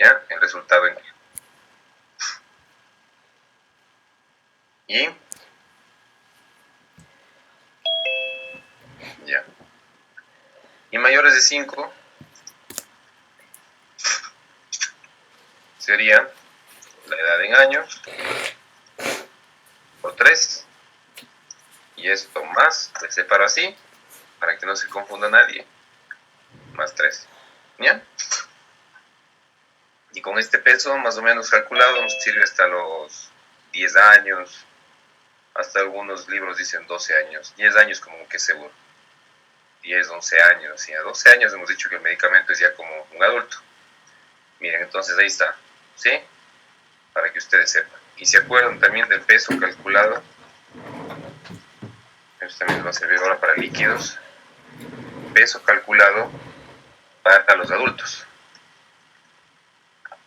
¿ya? El resultado en y ya. Y mayores de 5 sería la edad en años por 3. Y esto más, le separo así, para que no se confunda nadie, más 3. ¿Ya? Y con este peso más o menos calculado nos sirve hasta los 10 años, hasta algunos libros dicen 12 años, 10 años como que seguro, 10, 11 años, y a 12 años hemos dicho que el medicamento es ya como un adulto. Miren, entonces ahí está, ¿sí? Para que ustedes sepan. Y se acuerdan también del peso calculado, esto también nos va a servir ahora para líquidos, peso calculado para los adultos.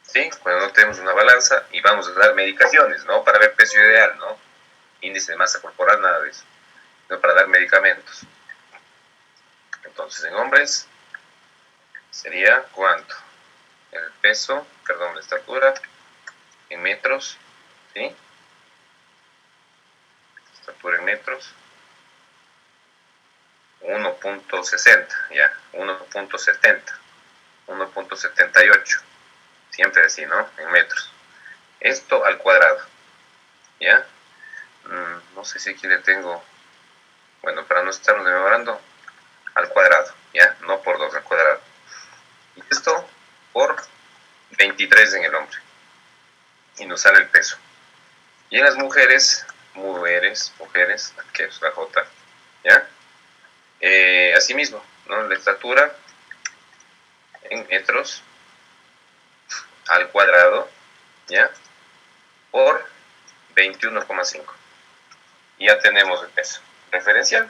¿Sí? Cuando no tenemos una balanza y vamos a dar medicaciones, ¿no? Para ver peso ideal, ¿no? Índice de masa corporal, nada de eso. No para dar medicamentos. Entonces, en hombres sería ¿cuánto? El peso, perdón, la estatura en metros, ¿sí? Estatura en metros. 1.60, ya, 1.70, 1.78, siempre así, ¿no? En metros. Esto al cuadrado, ¿ya? No sé si aquí le tengo, bueno, para no estarnos demorando, al cuadrado, ¿ya? No por 2, al cuadrado. Y esto por 23 en el hombre. Y nos sale el peso. Y en las mujeres, que es la J, ¿ya? Asimismo, ¿no? La estatura en metros al cuadrado, ¿ya? Por 21,5. Y ya tenemos el peso referencial.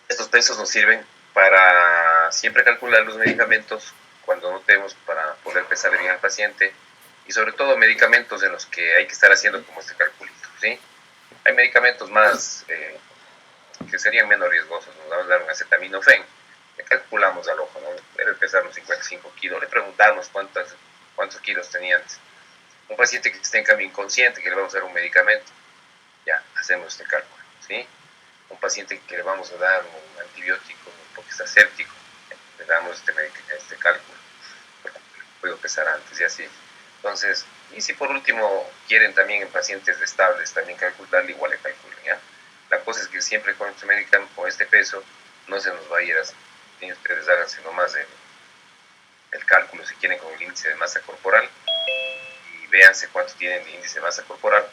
Estos pesos nos sirven para siempre calcular los medicamentos cuando no tenemos, para poder pesar bien al paciente, y sobre todo medicamentos en los que hay que estar haciendo como este calculito, ¿sí? Hay medicamentos más que serían menos riesgosos. Nos vamos a dar un acetaminofén, le calculamos al ojo, ¿no? Debe pesar unos 55 kilos, le preguntamos cuántos kilos tenía antes. Un paciente que esté en cambio inconsciente, que le vamos a dar un medicamento, ya hacemos este cálculo, ¿sí? Un paciente que le vamos a dar un antibiótico porque está séptico, le damos este cálculo, porque puedo pesar antes y así. Entonces, y si por último quieren también en pacientes estables también calcularle, igual le calculan, ¿ya? La cosa es que siempre con este medicamento, con este peso, no se nos va a ir así. Y ustedes háganse nomás el cálculo si quieren con el índice de masa corporal y véanse cuánto tienen de índice de masa corporal,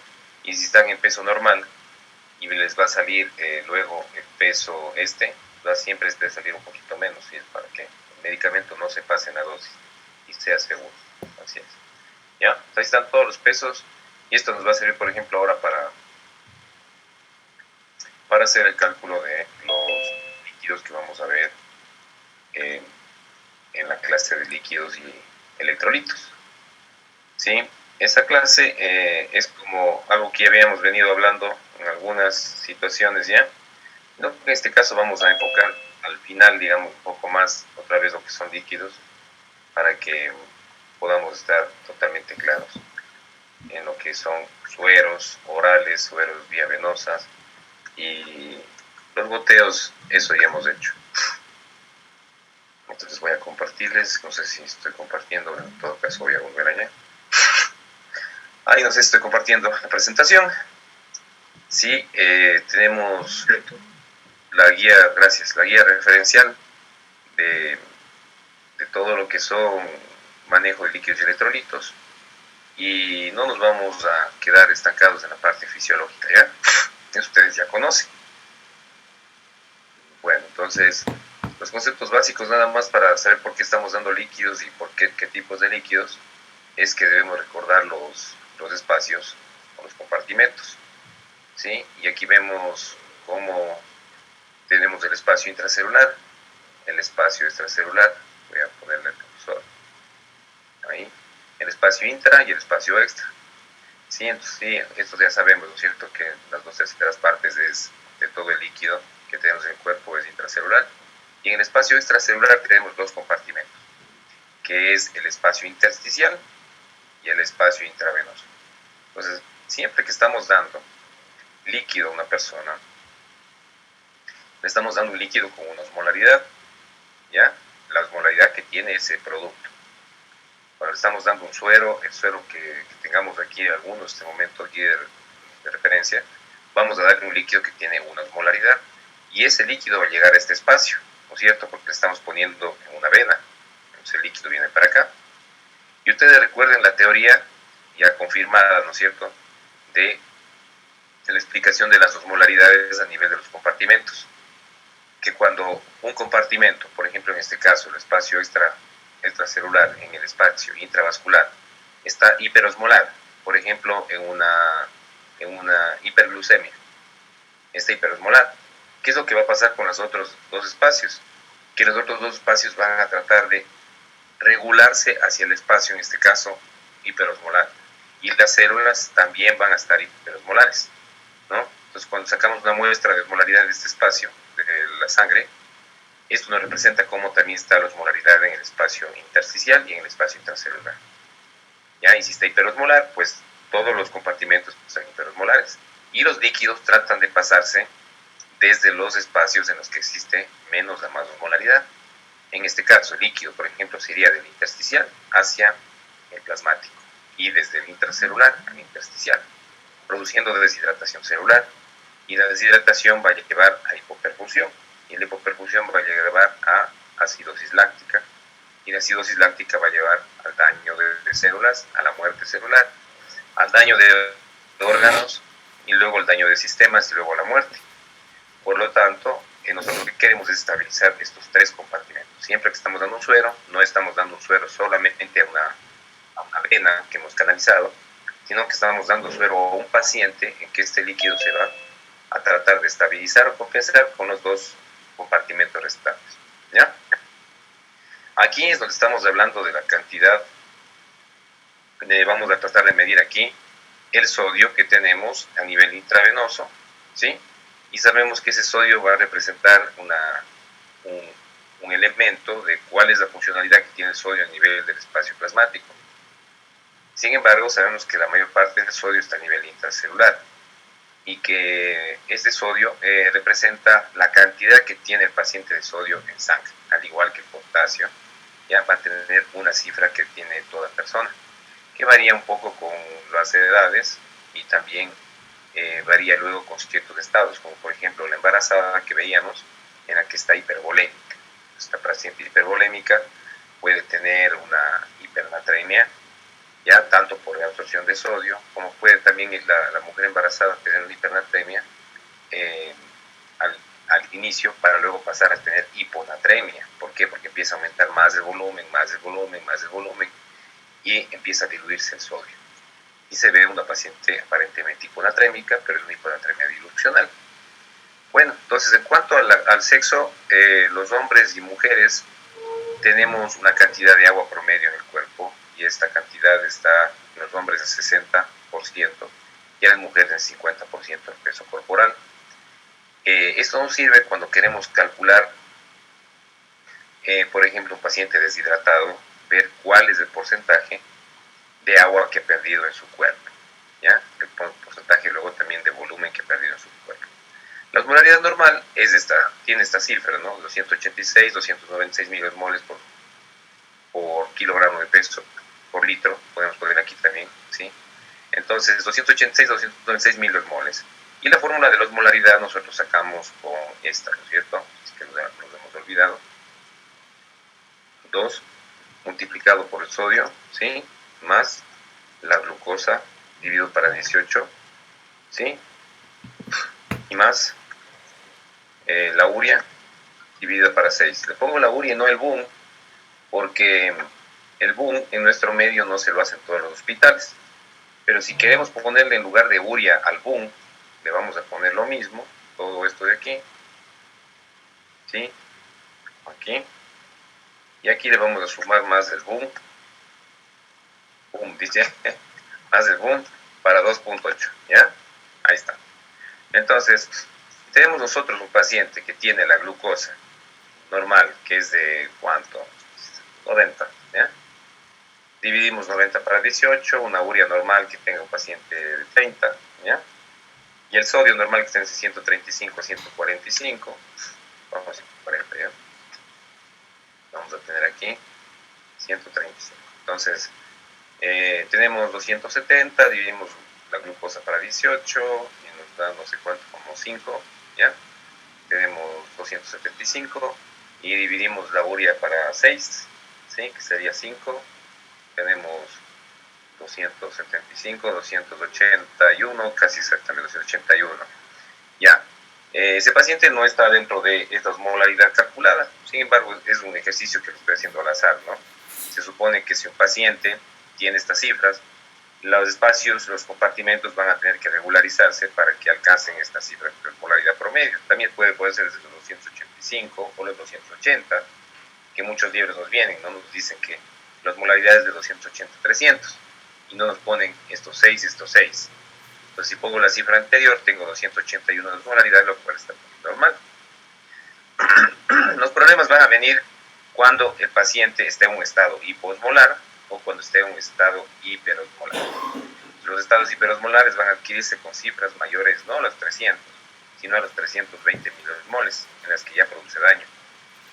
y si están en peso normal y les va a salir luego el peso va siempre a salir un poquito menos, y es para que el medicamento no se pase en la dosis y sea seguro. Así es. ¿Ya? Ahí están todos los pesos, y esto nos va a servir, por ejemplo, ahora para hacer el cálculo de los líquidos que vamos a ver en la clase de líquidos y electrolitos. ¿Sí? Esa clase es como algo que ya habíamos venido hablando en algunas situaciones ya. ¿No? En este caso vamos a enfocar al final, digamos, un poco más otra vez lo que son líquidos, para que podamos estar totalmente claros en lo que son sueros orales, sueros vía venosas y los goteos. Eso ya hemos hecho. Entonces voy a compartirles, no sé si estoy compartiendo, en todo caso voy a volver allá. Ahí no sé si estoy compartiendo la presentación. Sí, tenemos la guía, gracias, la guía referencial de todo lo que son manejo de líquidos y electrolitos, y no nos vamos a quedar estancados en la parte fisiológica, ¿ya? Eso ustedes ya conocen. Bueno, entonces, los conceptos básicos nada más para saber por qué estamos dando líquidos y por qué tipos de líquidos, es que debemos recordar los espacios o los compartimentos, ¿sí? Y aquí vemos cómo tenemos el espacio intracelular, el espacio extracelular, voy a ponerle el cursor ahí, el espacio intra y el espacio extra. Sí, entonces, sí, esto ya sabemos, ¿no es cierto?, que las 2/3 partes de todo el líquido que tenemos en el cuerpo es intracelular, y en el espacio extracelular tenemos 2 compartimentos. que es el espacio intersticial y el espacio intravenoso. Entonces, siempre que estamos dando líquido a una persona, le estamos dando un líquido con una osmolaridad, ¿ya? La osmolaridad que tiene ese producto. Cuando le estamos dando un suero, el suero que tengamos aquí, alguno en este momento aquí de referencia, vamos a darle un líquido que tiene una osmolaridad. Y ese líquido va a llegar a este espacio, ¿no es cierto? Porque le estamos poniendo en una vena. Entonces el líquido viene para acá. Y ustedes recuerden la teoría ya confirmada, ¿no es cierto?, de la explicación de las osmolaridades a nivel de los compartimentos. Que cuando un compartimento, por ejemplo en este caso el espacio extracelular en el espacio intravascular, está hiperosmolar, por ejemplo en una hiperglucemia, está hiperosmolar, ¿qué es lo que va a pasar con los otros dos espacios? Que los otros dos espacios van a tratar de regularse hacia el espacio, en este caso, hiperosmolar. Y las células también van a estar hiperosmolares, ¿no? Entonces, cuando sacamos una muestra de osmolaridad de este espacio, de la sangre, esto nos representa cómo también está la osmolaridad en el espacio intersticial y en el espacio intracelular. ¿Ya? Y si está hiperosmolar, pues todos los compartimentos son hiperosmolares. Y los líquidos tratan de pasarse desde los espacios en los que existe menos o más osmolaridad. En este caso, el líquido, por ejemplo, sería del intersticial hacia el plasmático y desde el intracelular al intersticial, produciendo deshidratación celular. Y la deshidratación va a llevar a hipoperfusión y la hipoperfusión va a llevar a acidosis láctica y la acidosis láctica va a llevar al daño de células, a la muerte celular, al daño de órganos y luego el daño de sistemas y luego la muerte. Por lo tanto, nosotros lo que queremos es estabilizar estos tres compartimentos. Siempre que estamos dando un suero, no estamos dando un suero solamente a una vena que hemos canalizado, sino que estamos dando suero a un paciente en que este líquido se va a tratar de estabilizar o compensar con los dos compartimentos restantes. ¿Ya? Aquí es donde estamos hablando de la cantidad, vamos a tratar de medir aquí el sodio que tenemos a nivel intravenoso, ¿sí? Y sabemos que ese sodio va a representar un elemento de cuál es la funcionalidad que tiene el sodio a nivel del espacio plasmático. Sin embargo, sabemos que la mayor parte del sodio está a nivel intracelular y que este sodio representa la cantidad que tiene el paciente de sodio en sangre, al igual que el potasio, ya va a tener una cifra que tiene toda persona, que varía un poco con las edades y también varía luego con ciertos estados, como por ejemplo la embarazada que veíamos, en la que está hipervolémica. Esta paciente hipervolémica puede tener una hipernatremia, ya tanto por la absorción de sodio, como puede también la mujer embarazada tener una hipernatremia al inicio para luego pasar a tener hiponatremia. ¿Por qué? Porque empieza a aumentar más el volumen, más el volumen, más el volumen y empieza a diluirse el sodio. Y se ve una paciente aparentemente hiponatrémica, pero es una hiponatremia dilucional. Bueno, entonces en cuanto al sexo, los hombres y mujeres tenemos una cantidad de agua promedio en el cuerpo y esta cantidad está en los hombres en 60% y en las mujeres en 50% del peso corporal. Esto nos sirve cuando queremos calcular, por ejemplo, un paciente deshidratado, ver cuál es el porcentaje de agua que ha perdido en su cuerpo, ¿ya? El porcentaje luego también de volumen que ha perdido en su cuerpo. La osmolaridad normal tiene esta cifra, ¿no? 286, 296 milimoles por kilogramo de peso por litro, podemos poner aquí también, ¿sí? Entonces, 286, 296 milimoles. Y la fórmula de la osmolaridad nosotros sacamos con esta, ¿no es cierto? Es que nos hemos olvidado. 2 multiplicado por el sodio, ¿sí? Más la glucosa dividido para 18, ¿sí? Y más la urea dividida para 6. Le pongo la urea y no el boom, porque el boom en nuestro medio no se lo hacen todos los hospitales. Pero si queremos ponerle en lugar de urea al boom, le vamos a poner lo mismo, todo esto de aquí, ¿sí? Aquí. Y aquí le vamos a sumar más el boom, dice, más el boom para 2.8, ¿ya? Ahí está. Entonces, tenemos nosotros un paciente que tiene la glucosa normal, que es de ¿cuánto? 90, ¿ya? Dividimos 90 para 18, una urea normal que tenga un paciente de 30, ¿ya? Y el sodio normal que esté en 135 a 145, vamos a 140, ¿ya? Vamos a tener aquí 135. Entonces, tenemos 270, dividimos la glucosa para 18 y nos da no sé cuánto, como 5, ¿ya? Tenemos 275 y dividimos la urea para 6, ¿sí? Que sería 5. Tenemos 275, 281, casi exactamente 281. Ya, ese paciente no está dentro de esta osmolaridad calculada, sin embargo es un ejercicio que lo estoy haciendo al azar, ¿no? Se supone que si un paciente tiene estas cifras, los espacios, los compartimentos van a tener que regularizarse para que alcancen esta cifra de osmolaridad promedio. También puede ser desde los 285 o los 280, que muchos libros nos vienen, ¿no? Nos dicen que la osmolaridad es de 280 a 300 y no nos ponen estos 6 y estos 6. Entonces, si pongo la cifra anterior, tengo 281 de osmolaridad, lo cual está muy normal. Los problemas van a venir cuando el paciente esté en un estado hiposmolar o cuando esté en un estado hiperosmolar. Los estados hiperosmolares van a adquirirse con cifras mayores, no a los 300, sino a los 320 milimoles, en las que ya produce daño.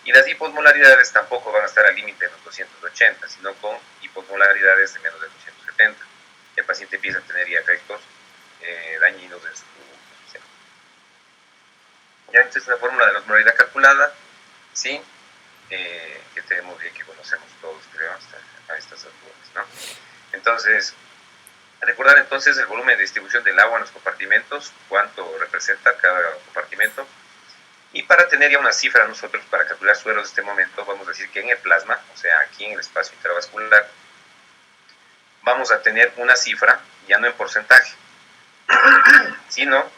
Y las hiposmolaridades tampoco van a estar al límite de los 280, sino con hiposmolaridades de menos de 270. El paciente empieza a tener ya efectos dañinos en su sistema. Ya, esta es la fórmula de la osmolaridad calculada, ¿sí? Que tenemos bien, que conocemos todos, creo, hasta a estas alturas, ¿no? Entonces, recordar entonces el volumen de distribución del agua en los compartimentos, cuánto representa cada compartimento. Y para tener ya una cifra nosotros, para calcular sueros en este momento, vamos a decir que en el plasma, o sea, aquí en el espacio intravascular, vamos a tener una cifra, ya no en porcentaje, sino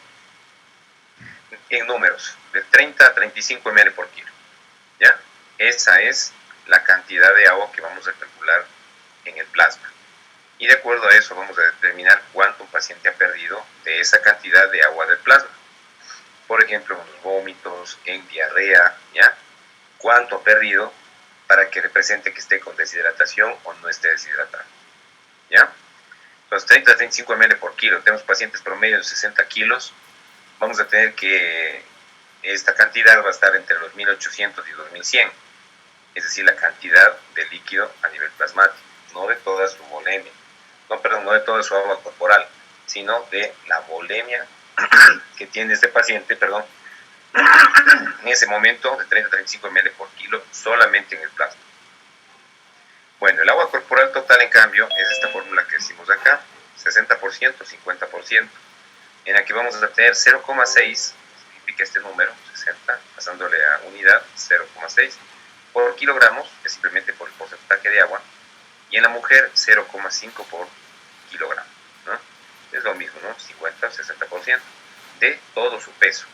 en números, de 30 a 35 ml por kilo, ¿ya? Esa es la cantidad de agua que vamos a calcular en el plasma. Y de acuerdo a eso vamos a determinar cuánto un paciente ha perdido de esa cantidad de agua del plasma. Por ejemplo, en los vómitos, en diarrea, ¿ya? Cuánto ha perdido para que represente que esté con deshidratación o no esté deshidratado, ¿ya? Los 30 a 35 ml por kilo, tenemos pacientes promedio de 60 kilos, vamos a tener que esta cantidad va a estar entre los 1800 y 2100, es decir, la cantidad de líquido a nivel plasmático, no de toda su volemia, no de toda su agua corporal, sino de la volemia que tiene este paciente, en ese momento de 30 a 35 ml por kilo solamente en el plasma. Bueno, el agua corporal total, en cambio, es esta fórmula que decimos acá, 60%, 50%, en la que vamos a tener 0,6, significa este número, 60, pasándole a unidad, 0,6, por kilogramos, es simplemente por el porcentaje de agua, y en la mujer 0,5 por kilogramo, ¿no? Es lo mismo, ¿no? 50, 60% de todo su peso.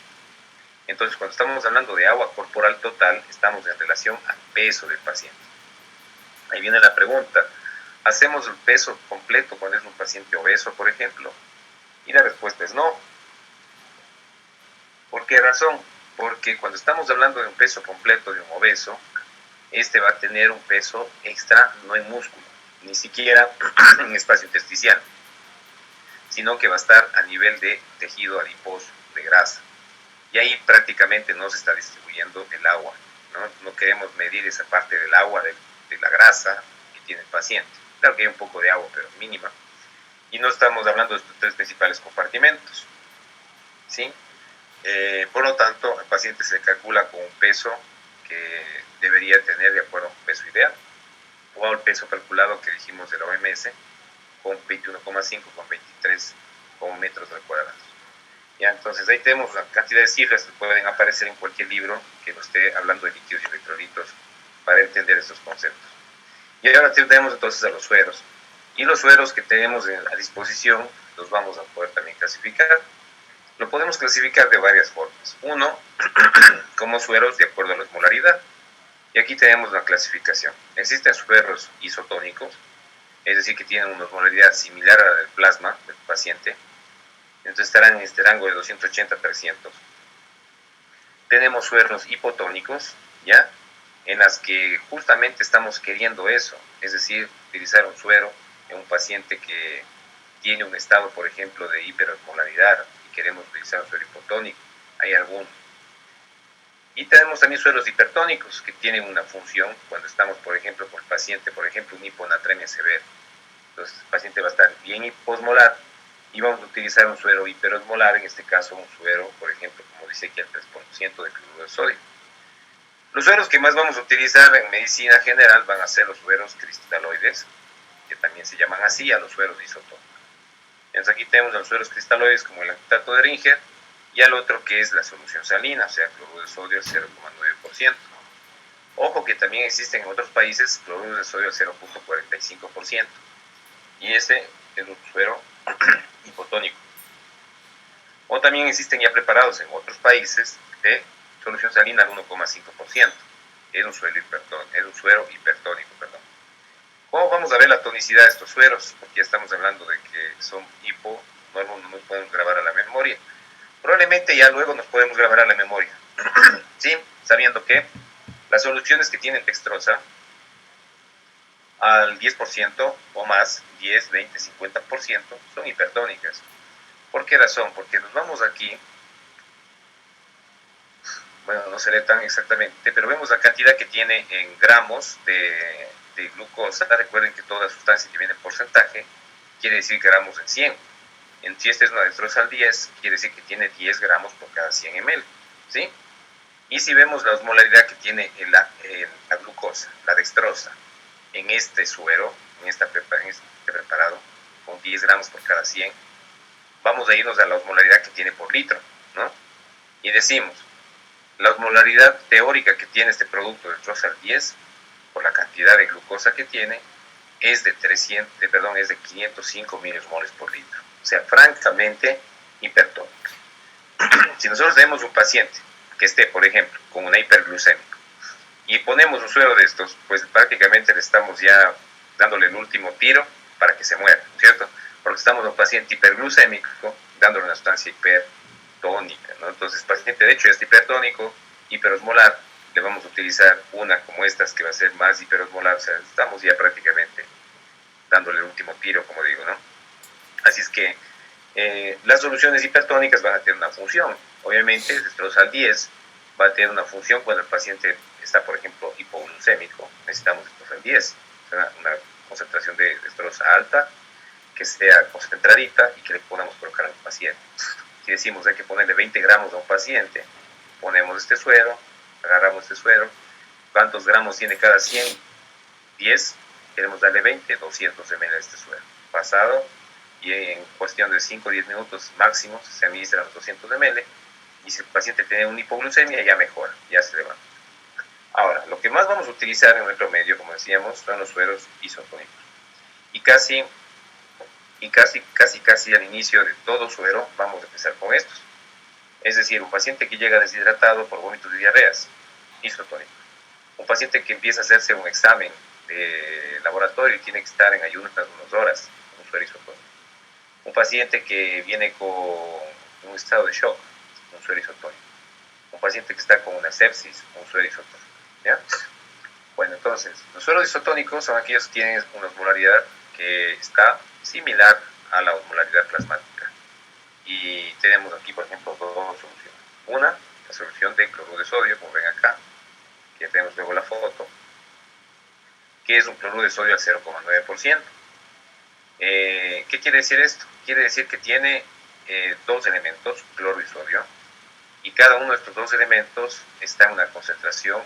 Entonces, cuando estamos hablando de agua corporal total, estamos en relación al peso del paciente. Ahí viene la pregunta, ¿hacemos el peso completo cuando es un paciente obeso, por ejemplo? Y la respuesta es no. ¿Por qué razón? Porque cuando estamos hablando de un peso completo de un obeso, este va a tener un peso extra, no en músculo, ni siquiera en espacio intersticial, sino que va a estar a nivel de tejido adiposo, de grasa. Y ahí prácticamente no se está distribuyendo el agua, ¿no? No queremos medir esa parte del agua, de la grasa que tiene el paciente. Claro que hay un poco de agua, pero mínima. Y no estamos hablando de estos tres principales compartimentos, ¿sí? Por lo tanto, el paciente se calcula con un peso que debería tener de acuerdo a un peso ideal, o al peso calculado que dijimos de la OMS, con 21,5, con 23 metros al cuadrado. Ya, entonces ahí tenemos una cantidad de cifras que pueden aparecer en cualquier libro que nos esté hablando de líquidos y electrolitos para entender estos conceptos. Y ahora tenemos entonces a los sueros. Y los sueros que tenemos a disposición los vamos a poder también clasificar. Lo podemos clasificar de varias formas. Uno, como sueros de acuerdo a la osmolaridad. Y aquí tenemos la clasificación. Existen sueros isotónicos, es decir, que tienen una osmolaridad similar a la del plasma del paciente. Entonces estarán en este rango de 280 a 300. Tenemos sueros hipotónicos, ¿ya? en las que justamente estamos queriendo eso, es decir, utilizar un suero en un paciente que tiene un estado, por ejemplo, de hiperosmolaridad y queremos utilizar un suero hipotónico. Hay algunos. Y tenemos también sueros hipertónicos que tienen una función cuando estamos, por ejemplo, con el paciente, por ejemplo, un hiponatremia severa. Entonces, el paciente va a estar bien hiposmolar y vamos a utilizar un suero hiperosmolar, en este caso un suero, por ejemplo, como dice aquí, al 3% de cloruro de sodio. Los sueros que más vamos a utilizar en medicina general van a ser los sueros cristaloides, que también se llaman así, a los sueros isotónicos. Entonces aquí tenemos los sueros cristaloides como el lactato de Ringer y al otro que es la solución salina, o sea, cloruro de sodio al 0,9%. Ojo que también existen en otros países cloruro de sodio al 0,45%. Y ese es un suero hipotónico. O también existen ya preparados en otros países de solución salina al 1,5%. Es un suero hipertónico. ¿Cómo vamos a ver la tonicidad de estos sueros? Porque ya estamos hablando de que son hipo, no nos podemos grabar a la memoria. Probablemente ya luego nos podemos grabar a la memoria. ¿Sí? Sabiendo que las soluciones que tienen dextrosa al 10% o más, 10, 20, 50%, son hipertónicas. ¿Por qué razón? Porque nos vamos aquí, bueno, no se lee tan exactamente, pero vemos la cantidad que tiene en gramos de glucosa. Recuerden que toda sustancia que viene en porcentaje quiere decir gramos en 100. Si esta es una dextrosa al 10, quiere decir que tiene 10 gramos por cada 100 ml. ¿Sí? Y si vemos la osmolaridad que tiene la glucosa, la dextrosa, en este suero, en este preparado, con 10 gramos por cada 100, vamos a irnos a la osmolaridad que tiene por litro, ¿no? Y decimos, la osmolaridad teórica que tiene este producto de dextrosa al 10, por la cantidad de glucosa que tiene, es de 505 milismoles por litro. O sea, francamente hipertónica. Si nosotros tenemos un paciente que esté, por ejemplo, con una hiperglucémica y ponemos un suero de estos, pues prácticamente le estamos ya dándole el último tiro para que se muera, ¿cierto? Porque estamos a un paciente hiperglucémico dándole una sustancia hipertónica, ¿no? Entonces, el paciente de hecho ya está hipertónico, hiperosmolar, le vamos a utilizar una como estas que va a ser más hiperosmolar, o sea, estamos ya prácticamente dándole el último tiro, como digo, ¿no? Así es que las soluciones hipertónicas van a tener una función. Obviamente, dextrosa al 10 va a tener una función cuando el paciente está, por ejemplo, hipoglucémico. Necesitamos dextrosa al 10, una concentración de dextrosa alta, que sea concentradita y que le podamos colocar al paciente. Si decimos hay que ponerle 20 gramos a un paciente, ponemos este suero, agarramos este suero, ¿cuántos gramos tiene cada 100? 10, queremos darle 20, 200 ml a este suero. Pasado, y en cuestión de 5 o 10 minutos máximo se administran los 200 ml, y si el paciente tiene una hipoglucemia ya mejora, ya se levanta. Ahora, lo que más vamos a utilizar en nuestro medio, como decíamos, son los sueros isotónicos. Y casi al inicio de todo suero vamos a empezar con estos. Es decir, un paciente que llega deshidratado por vómitos y diarreas, isotónico. Un paciente que empieza a hacerse un examen de laboratorio y tiene que estar en ayuno unas horas, un suero isotónico. Un paciente que viene con un estado de shock, un suero isotónico. Un paciente que está con una sepsis, un suero isotónico. ¿Ya? Bueno, entonces, los sueros isotónicos son aquellos que tienen una osmolaridad que está similar a la osmolaridad plasmática. Y tenemos aquí, por ejemplo, dos soluciones. Una, la solución de cloruro de sodio, como ven acá, que tenemos luego la foto, que es un cloruro de sodio al 0,9%. ¿Qué quiere decir esto? Quiere decir que tiene dos elementos, cloro y sodio, y cada uno de estos dos elementos está en una concentración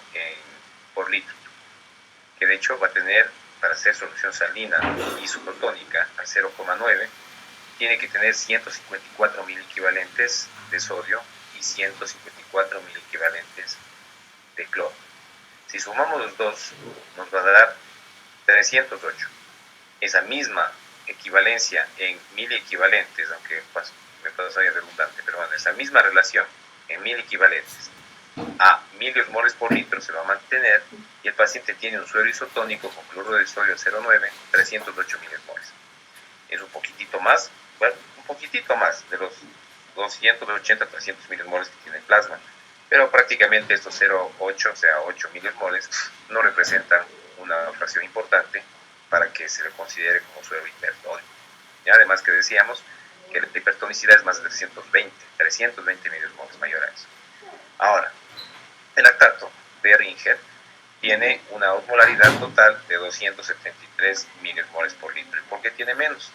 por litro, que de hecho va a tener, para hacer solución salina isotónica al 0,9, tiene que tener 154 mil equivalentes de sodio y 154 mil equivalentes de cloro. Si sumamos los dos, nos va a dar 308. Esa misma equivalencia en mil equivalentes, aunque me puedo salir redundante, pero bueno, esa misma relación en mil equivalentes a 1000 osmoles por litro se va a mantener, y el paciente tiene un suero isotónico con cloruro de sodio 0,9, 308 mil osmoles. Es un poquitito más, bueno, un poquitito más de los 280, 300 mil osmoles que tiene el plasma, pero prácticamente estos 0,8, o sea, 8 milismoles, no representan una fracción importante para que se le considere como suero hipertónico. Y además que decíamos que la hipertonicidad es más de 320 milismoles mayor a eso. Ahora, el lactato de Ringer tiene una osmolaridad total de 273 milismoles por litro. ¿Y por qué tiene menos?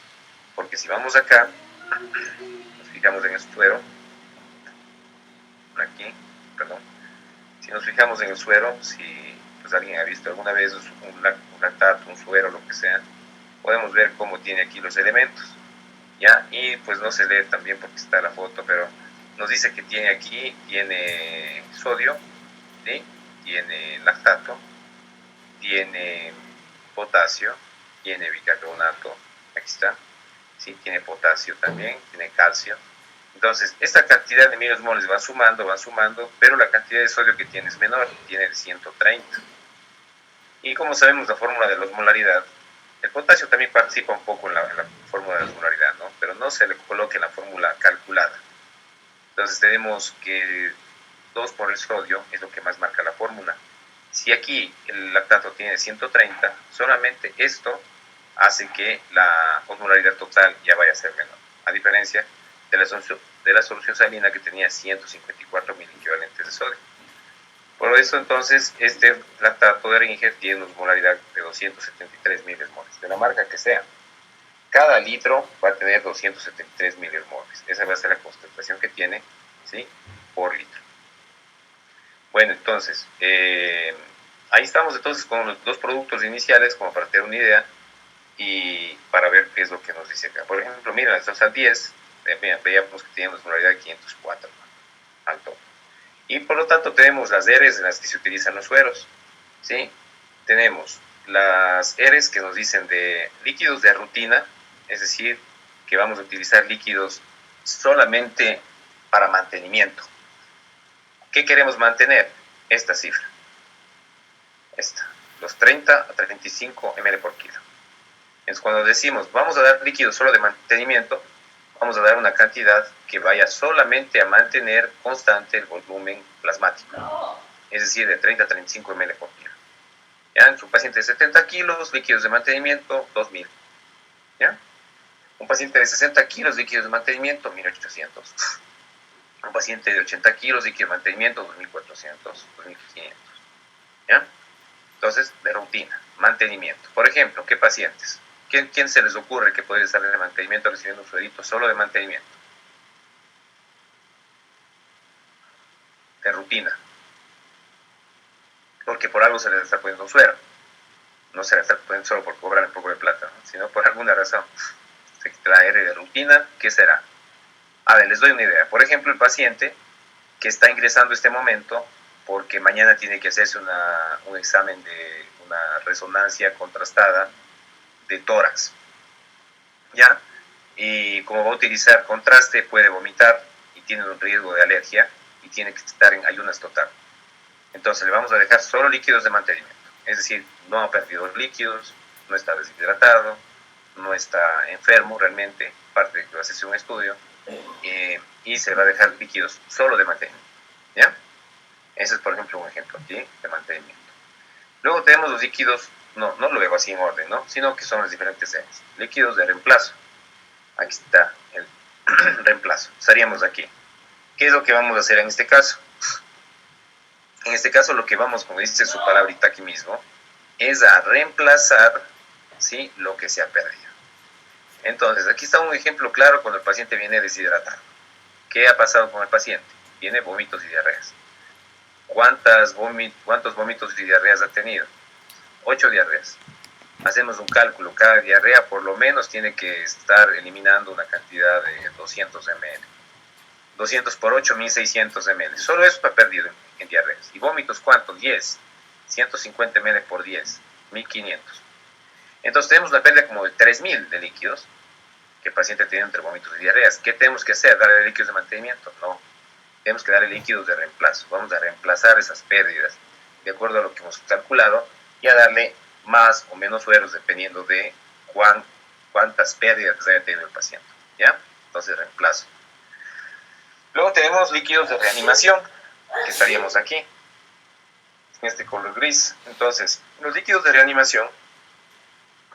Porque si vamos acá, nos fijamos en el suero, aquí, perdón, si nos fijamos en el suero, si pues alguien ha visto alguna vez un lactato, un suero, lo que sea, podemos ver cómo tiene aquí los elementos, ¿ya? Y pues no se lee también porque está la foto, pero nos dice que tiene aquí, tiene sodio, ¿sí? Tiene lactato, tiene potasio, tiene bicarbonato, aquí está, ¿sí? Tiene potasio también, tiene calcio. Entonces, esta cantidad de milismoles van sumando, pero la cantidad de sodio que tiene es menor, tiene 130. Y como sabemos la fórmula de la osmolaridad, el potasio también participa un poco en la fórmula de la osmolaridad, ¿no? Pero no se le coloca en la fórmula calculada. Entonces tenemos que 2 por el sodio es lo que más marca la fórmula. Si aquí el lactato tiene 130, solamente esto hace que la osmolaridad total ya vaya a ser menor, a diferencia de la solución salina que tenía 154 miliequivalentes de sodio. Por eso entonces este lactato de Ringer tiene una osmolaridad de 273 milismoles, de la marca que sea. Cada litro va a tener 273 milismoles. Esa va a ser la concentración que tiene, ¿sí? Por litro. Bueno, entonces, ahí estamos entonces con los dos productos iniciales como para tener una idea y para ver qué es lo que nos dice acá. Por ejemplo, mira, la salsa 10, veíamos que tiene una osmolaridad de 504 alto. Y por lo tanto tenemos las Rs en las que se utilizan los sueros, ¿sí? Tenemos las Rs que nos dicen de líquidos de rutina, es decir, que vamos a utilizar líquidos solamente para mantenimiento. ¿Qué queremos mantener? Esta cifra, esta, los 30 a 35 ml por kilo. Entonces, cuando decimos vamos a dar líquidos solo de mantenimiento, vamos a dar una cantidad que vaya solamente a mantener constante el volumen plasmático, es decir, de 30 a 35 ml por kilo. ¿Ya? En su paciente de 70 kilos, líquidos de mantenimiento, 2000. ¿Ya? Un paciente de 60 kilos, líquidos de mantenimiento, 1800. Un paciente de 80 kilos, líquidos de mantenimiento, 2400, 2500. ¿Ya? Entonces, de rutina, mantenimiento. Por ejemplo, ¿qué pacientes? ¿Quién se les ocurre que puede estar de mantenimiento recibiendo un suerito solo de mantenimiento? De rutina. Porque por algo se les está poniendo un suero. No se les está poniendo solo por cobrar un poco de plata, ¿no? Sino por alguna razón. Se quita la R de rutina, ¿qué será? A ver, les doy una idea. Por ejemplo, el paciente que está ingresando este momento porque mañana tiene que hacerse un examen de una resonancia contrastada de tórax, ¿ya? Y como va a utilizar contraste, puede vomitar y tiene un riesgo de alergia y tiene que estar en ayunas total. Entonces le vamos a dejar solo líquidos de mantenimiento, es decir, no ha perdido líquidos, no está deshidratado, no está enfermo realmente, parte de que va a hacerse un estudio, y se le va a dejar líquidos solo de mantenimiento, ¿ya? Ese es, por ejemplo, un ejemplo aquí de mantenimiento. Luego tenemos los líquidos, no lo veo así en orden, ¿no? Sino que son las diferentes Ns. Líquidos de reemplazo. Aquí está el reemplazo. Estaríamos aquí. ¿Qué es lo que vamos a hacer en este caso? En este caso lo que vamos, como dice su palabrita aquí mismo, es a reemplazar, ¿sí?, lo que se ha perdido. Entonces, aquí está un ejemplo claro cuando el paciente viene deshidratado. ¿Qué ha pasado con el paciente? Tiene vómitos y diarreas. ¿Cuántos vómitos y diarreas ha tenido? 8 diarreas. Hacemos un cálculo, cada diarrea por lo menos tiene que estar eliminando una cantidad de 200 ml. 200 por 8, 1600 ml. Solo eso está perdido en diarreas. ¿Y vómitos cuántos? 10. 150 ml por 10, 1500. Entonces tenemos una pérdida como de 3000 de líquidos que el paciente tiene entre vómitos y diarreas. ¿Qué tenemos que hacer? ¿Darle líquidos de mantenimiento? No. Tenemos que darle líquidos de reemplazo. Vamos a reemplazar esas pérdidas de acuerdo a lo que hemos calculado y a darle más o menos sueros dependiendo de cuántas pérdidas haya tenido el paciente, ¿ya? Entonces reemplazo. Luego tenemos líquidos de reanimación. que estaríamos aquí, en este color gris. Entonces, los líquidos de reanimación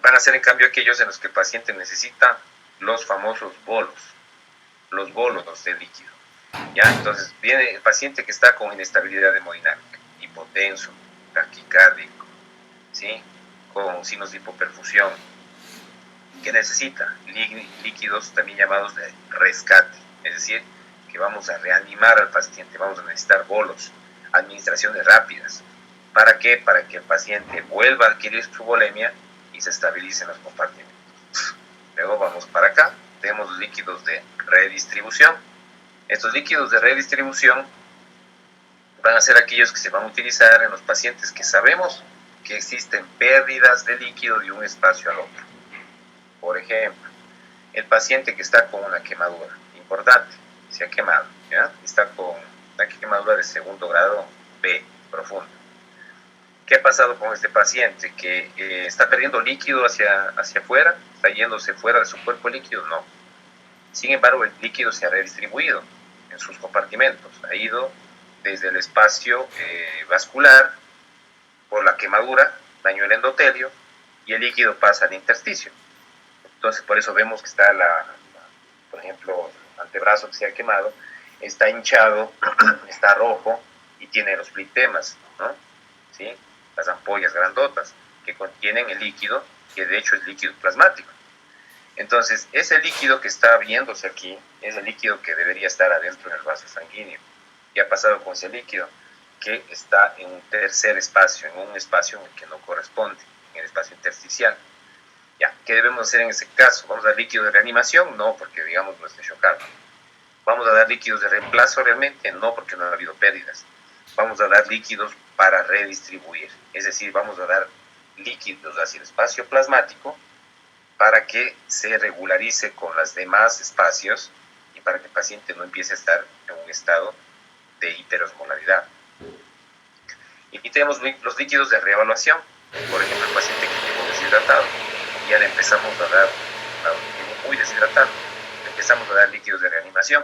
van a ser en cambio aquellos en los que el paciente necesita los famosos bolos, los bolos de líquido. ¿Ya? Entonces, viene el paciente que está con inestabilidad hemodinámica, hipotenso, taquicárdico, ¿sí? Con signos de hipoperfusión, que necesita líquidos también llamados de rescate, es decir, que vamos a reanimar al paciente, vamos a necesitar bolos, administraciones rápidas. ¿Para qué? Para que el paciente vuelva a adquirir su volemia y se estabilice en los compartimentos. Luego vamos para acá, tenemos los líquidos de redistribución. Estos líquidos de redistribución van a ser aquellos que se van a utilizar en los pacientes que sabemos que existen pérdidas de líquido de un espacio al otro. Por ejemplo, el paciente que está con una quemadura importante, se ha quemado, ¿ya? Está con una quemadura de segundo grado B, profunda. ¿Qué ha pasado con este paciente? ¿Que está perdiendo líquido hacia afuera? ¿Está yéndose fuera de su cuerpo líquido? No. Sin embargo, el líquido se ha redistribuido en sus compartimentos. Ha ido desde el espacio vascular por la quemadura, dañó el endotelio y el líquido pasa al intersticio. Entonces, por eso vemos que está, por ejemplo, el antebrazo que se ha quemado, está hinchado, está rojo y tiene los plitemas, ¿no? ¿Sí? Las ampollas grandotas que contienen el líquido, que de hecho es líquido plasmático. Entonces, ese líquido que está viéndose aquí es el líquido que debería estar adentro del vaso sanguíneo. ¿Qué ha pasado con ese líquido? Que está en un tercer espacio, en un espacio en el que no corresponde, en el espacio intersticial. Ya, ¿qué debemos hacer en ese caso? ¿Vamos a dar líquido de reanimación? No, porque digamos no esté chocado. ¿Vamos a dar líquidos de reemplazo realmente? No, porque no ha habido pérdidas. Vamos a dar líquidos para redistribuir, es decir, vamos a dar líquidos hacia el espacio plasmático para que se regularice con los demás espacios y para que el paciente no empiece a estar en un estado de hiperosmolaridad. Y tenemos los líquidos de reevaluación, por ejemplo, el paciente que llegó deshidratado, ya le empezamos a dar, llegó muy deshidratado, le empezamos a dar líquidos de reanimación,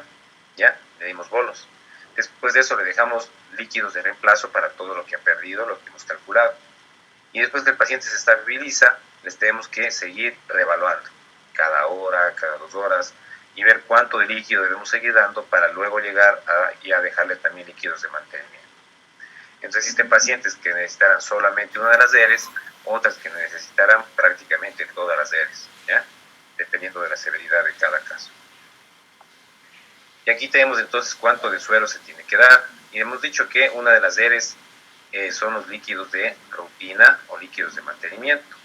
ya, le dimos bolos. Después de eso le dejamos líquidos de reemplazo para todo lo que ha perdido, lo que hemos calculado. Y después que el paciente se estabiliza, les tenemos que seguir reevaluando cada hora, cada 2 horas, y ver cuánto de líquido debemos seguir dando para luego llegar a dejarle también líquidos de mantenimiento. Entonces existen pacientes que necesitarán solamente una de las DERES, otras que necesitarán prácticamente todas las DERES, ¿ya? Dependiendo de la severidad de cada caso. Y aquí tenemos entonces cuánto de suero se tiene que dar. Y hemos dicho que una de las DERES son los líquidos de rutina o líquidos de mantenimiento.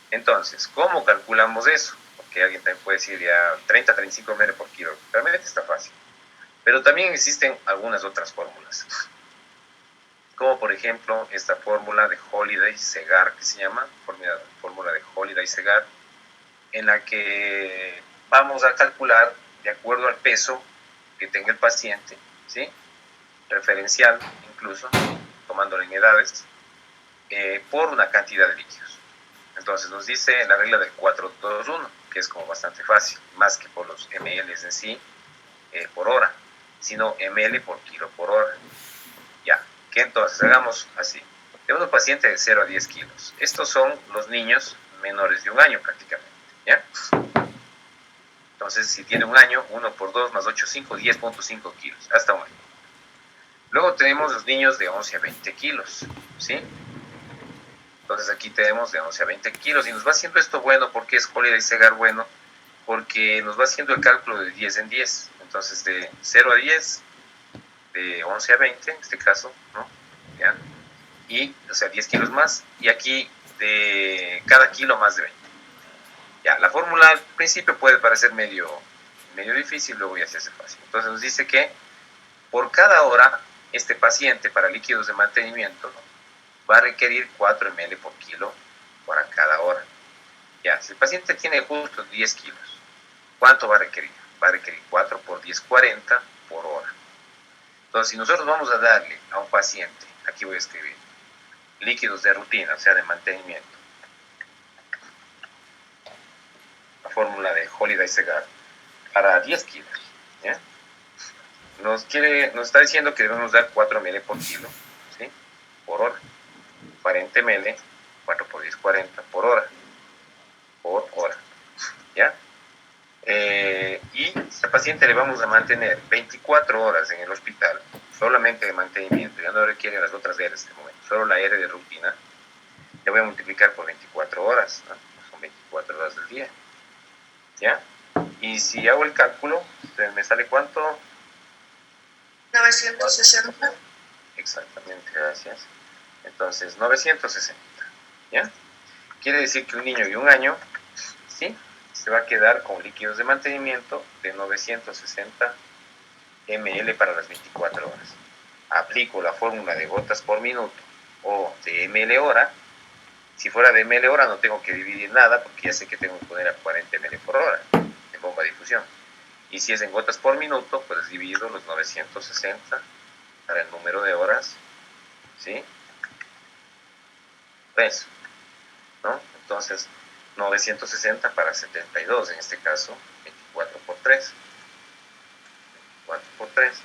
Entonces, ¿cómo calculamos eso? Porque alguien también puede decir ya 30-35 ml por kilo. Realmente está fácil. Pero también existen algunas otras fórmulas. Como por ejemplo esta fórmula de Holliday-Segar, que se llama fórmula de Holliday-Segar, en la que vamos a calcular de acuerdo al peso que tenga el paciente, ¿sí? Referencial incluso, tomándolo en edades, por una cantidad de líquidos. Entonces nos dice la regla del 4-2-1, que es como bastante fácil, más que por los ml en sí por hora, sino ml por kilo por hora. Ya, que entonces hagamos así. Tenemos un paciente de 0 a 10 kilos. Estos son los niños menores de un año prácticamente, ¿ya? Entonces, si tiene un año, 1 por 2 más 8, 5, 10.5 kilos, hasta un año. Luego tenemos los niños de 11 a 20 kilos, ¿sí? Entonces aquí tenemos de 11 a 20 kilos y nos va haciendo esto bueno. ¿Por qué es Holliday-Segar bueno? Porque nos va haciendo el cálculo de 10 en 10. Entonces de 0 a 10, de 11 a 20 en este caso, ¿no? ¿Ya? Y, o sea, 10 kilos más. Y aquí de cada kilo más de 20. Ya, la fórmula al principio puede parecer medio difícil, luego ya se hace fácil. Entonces nos dice que por cada hora este paciente para líquidos de mantenimiento, ¿no?, va a requerir 4 ml por kilo para cada hora. Ya, si el paciente tiene justo 10 kilos, ¿cuánto va a requerir? Va a requerir 4 por 10, 40 por hora. Entonces, si nosotros vamos a darle a un paciente, aquí voy a escribir, líquidos de rutina, o sea, de mantenimiento, la fórmula de Holliday-Segar, para 10 kilos, ¿ya? nos está diciendo que debemos dar 4 ml por kilo, ¿sí? Por hora. 40 ml, 4 por 10, 40 por hora. Por hora, ¿ya? Y al paciente le vamos a mantener 24 horas en el hospital, solamente de mantenimiento, ya no requiere las otras R en este momento, solo la R de rutina, le voy a multiplicar por 24 horas, ¿no? Son 24 horas del día, ¿ya? Y si hago el cálculo, ¿me sale cuánto? 960. Exactamente, gracias. Entonces, 960, ¿ya? Quiere decir que un niño de un año, ¿sí?, se va a quedar con líquidos de mantenimiento de 960 ml para las 24 horas. Aplico la fórmula de gotas por minuto o de ml hora. Si fuera de ml hora no tengo que dividir nada porque ya sé que tengo que poner a 40 ml por hora en bomba de difusión. Y si es en gotas por minuto, pues divido los 960 para el número de horas, ¿sí? Pues, ¿no? Entonces, 960 para 72, en este caso, 24 por 3. 24 por 3.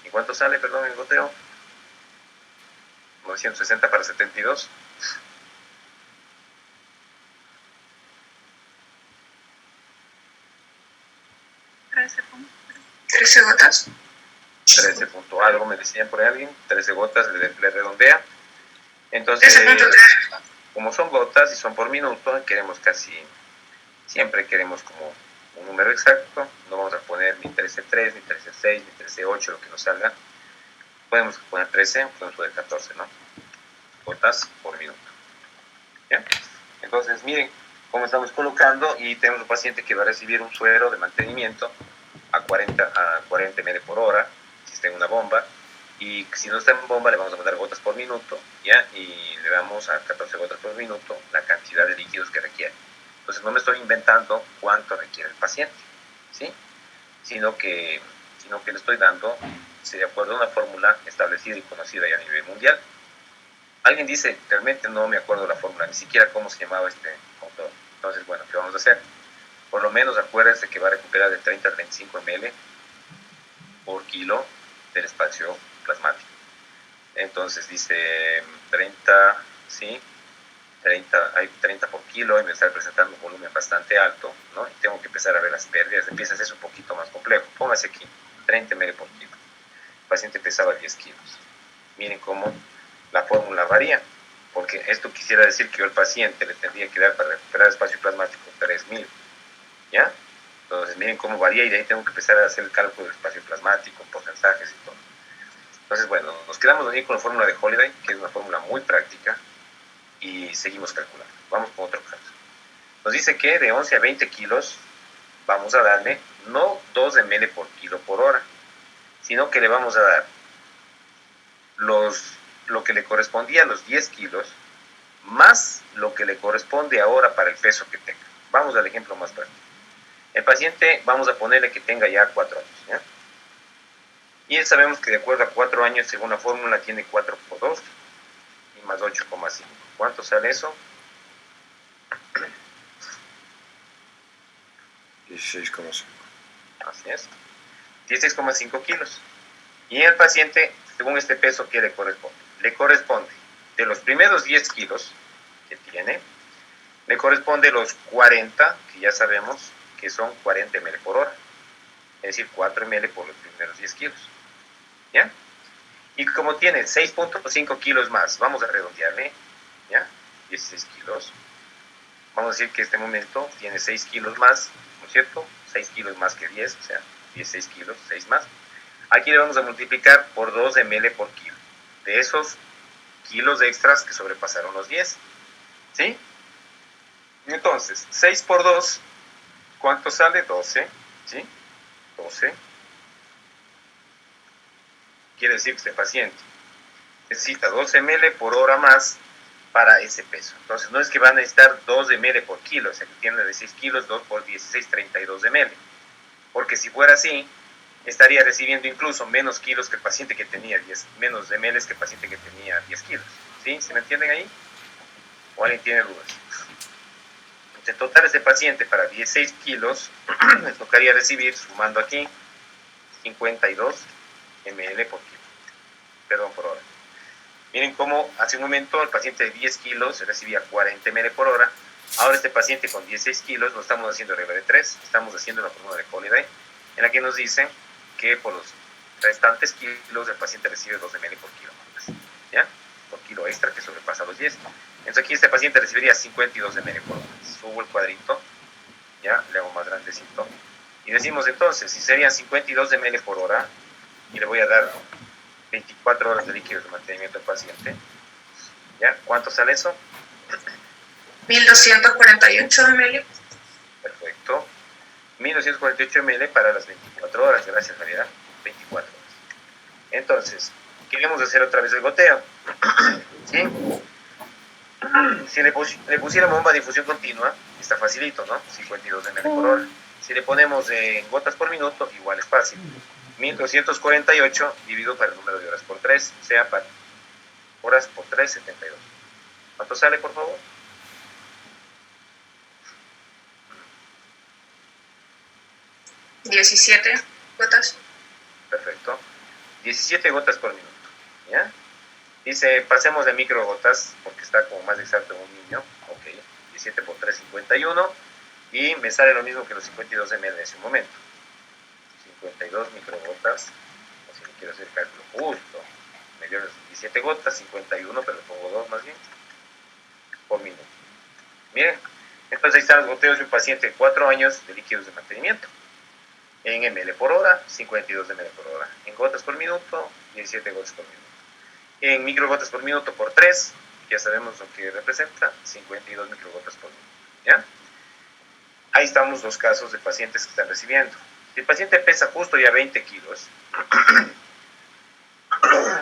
¿Y cuánto sale, perdón, el goteo? 960 para 72. 13 gotas. 13 punto algo, me decían por ahí alguien. 13 gotas, le redondea. Entonces, como son gotas y son por minuto, queremos siempre queremos como un número exacto. No vamos a poner ni 13.3, ni 13.6, ni 13.8, lo que nos salga. Podemos poner 13, podemos poner 14, ¿no? Gotas por minuto. ¿Ya? Entonces, miren cómo estamos colocando y tenemos un paciente que va a recibir un suero de mantenimiento a 40 ml por hora, si está en una bomba, y si no está en bomba le vamos a mandar gotas por minuto, ¿ya? Y le damos a 14 gotas por minuto la cantidad de líquidos que requiere. Entonces no me estoy inventando cuánto requiere el paciente, ¿sí? Sino que le estoy dando, de acuerdo a una fórmula establecida y conocida ya a nivel mundial. Alguien dice, realmente no me acuerdo la fórmula, ni siquiera cómo se llamaba este autor. Entonces, bueno, ¿qué vamos a hacer? Por lo menos acuérdense que va a recuperar de 30 a 35 ml por kilo del espacio plasmático. Entonces dice 30, ¿sí? 30 por kilo y me está presentando un volumen bastante alto, ¿no? Y tengo que empezar a ver las pérdidas, empieza a ser un poquito más complejo. Póngase aquí, 30 ml por kilo. El paciente pesaba 10 kilos. Miren cómo la fórmula varía, porque esto quisiera decir que yo al paciente le tendría que dar para recuperar espacio plasmático 3000, ¿ya? Entonces miren cómo varía y de ahí tengo que empezar a hacer el cálculo del espacio plasmático, porcentajes y todo. Entonces, bueno, nos quedamos aquí con la fórmula de Holiday, que es una fórmula muy práctica, y seguimos calculando. Vamos con otro caso. Nos dice que de 11 a 20 kilos vamos a darle no 2 ml por kilo por hora, sino que le vamos a dar lo que le correspondía a los 10 kilos más lo que le corresponde ahora para el peso que tenga. Vamos al ejemplo más práctico. El paciente, vamos a ponerle que tenga ya 4 años, ¿ya? Y él sabemos que de acuerdo a 4 años, según la fórmula, tiene 4 por 2 y más 8,5. ¿Cuánto sale eso? 16,5. Así es. 16,5 kilos. Y el paciente, según este peso, ¿qué le corresponde? Le corresponde de los primeros 10 kilos que tiene, le corresponde los 40, que ya sabemos que son 40 ml por hora. Es decir, 4 ml por los primeros 10 kilos. ¿Ya? Y como tiene 6.5 kilos más, vamos a redondearle, ¿ya? 16 kilos. Vamos a decir que en este momento tiene 6 kilos más, ¿no es cierto? 6 kilos más que 10, o sea, 16 kilos, 6 más. Aquí le vamos a multiplicar por 2 ml por kilo. De esos kilos extras que sobrepasaron los 10. ¿Sí? Entonces, 6 por 2, ¿cuánto sale? 12. ¿Sí? 12. Quiere decir que este paciente necesita 12 ml por hora más para ese peso. Entonces, no es que va a necesitar 2 ml por kilo, o sea, que tiene de 6 kilos, 2 por 16, 32 ml. Porque si fuera así, estaría recibiendo incluso menos kilos que el paciente que tenía 10, menos ml que el paciente que tenía 10 kilos. ¿Sí? ¿Se me entienden ahí? ¿O alguien tiene dudas? En total, ese paciente para 16 kilos le tocaría recibir, sumando aquí, 52 ml por kilo, perdón, por hora. Miren cómo hace un momento el paciente de 10 kilos recibía 40 ml por hora. Ahora este paciente con 16 kilos no estamos haciendo regla de 3, estamos haciendo la fórmula de Holiday, en la que nos dicen que por los restantes kilos el paciente recibe 2 ml por kilo más, ¿ya? Por kilo extra que sobrepasa los 10. Entonces aquí este paciente recibiría 52 ml por hora. Subo el cuadrito, ya, le hago más grandecito. Y decimos entonces, si serían 52 ml por hora, y le voy a dar 24 horas de líquidos de mantenimiento al paciente, ¿ya? ¿Cuánto sale eso? 1248 ml. Perfecto. 1248 ml para las 24 horas. Gracias, Javiera. 24 horas. Entonces, queremos hacer otra vez el goteo. ¿Sí? Si le pusiéramos bomba de difusión continua, está facilito, ¿no? 52 ml por hora. Si le ponemos en gotas por minuto, igual es fácil. 1248 dividido para el número de horas por 3, o sea, para horas por 3, 72. ¿Cuánto sale, por favor? 17 gotas. Perfecto. 17 gotas por minuto. ¿Ya? Dice, pasemos de microgotas, porque está como más exacto en un niño. Ok. 17 por 3, 51. Y me sale lo mismo que los 52 ml de ese momento. 52 microgotas. O si le quiero hacer cálculo justo. Me dio 17 gotas, 51, pero le pongo 2 más bien. Por minuto. Miren. Entonces ahí están los goteos de un paciente de 4 años de líquidos de mantenimiento. En ml por hora, 52 ml por hora. En gotas por minuto, 17 gotas por minuto. En microgotas por minuto por 3, ya sabemos lo que representa, 52 microgotas por minuto. ¿Ya? Ahí estamos los casos de pacientes que están recibiendo. Si el paciente pesa justo ya 20 kilos,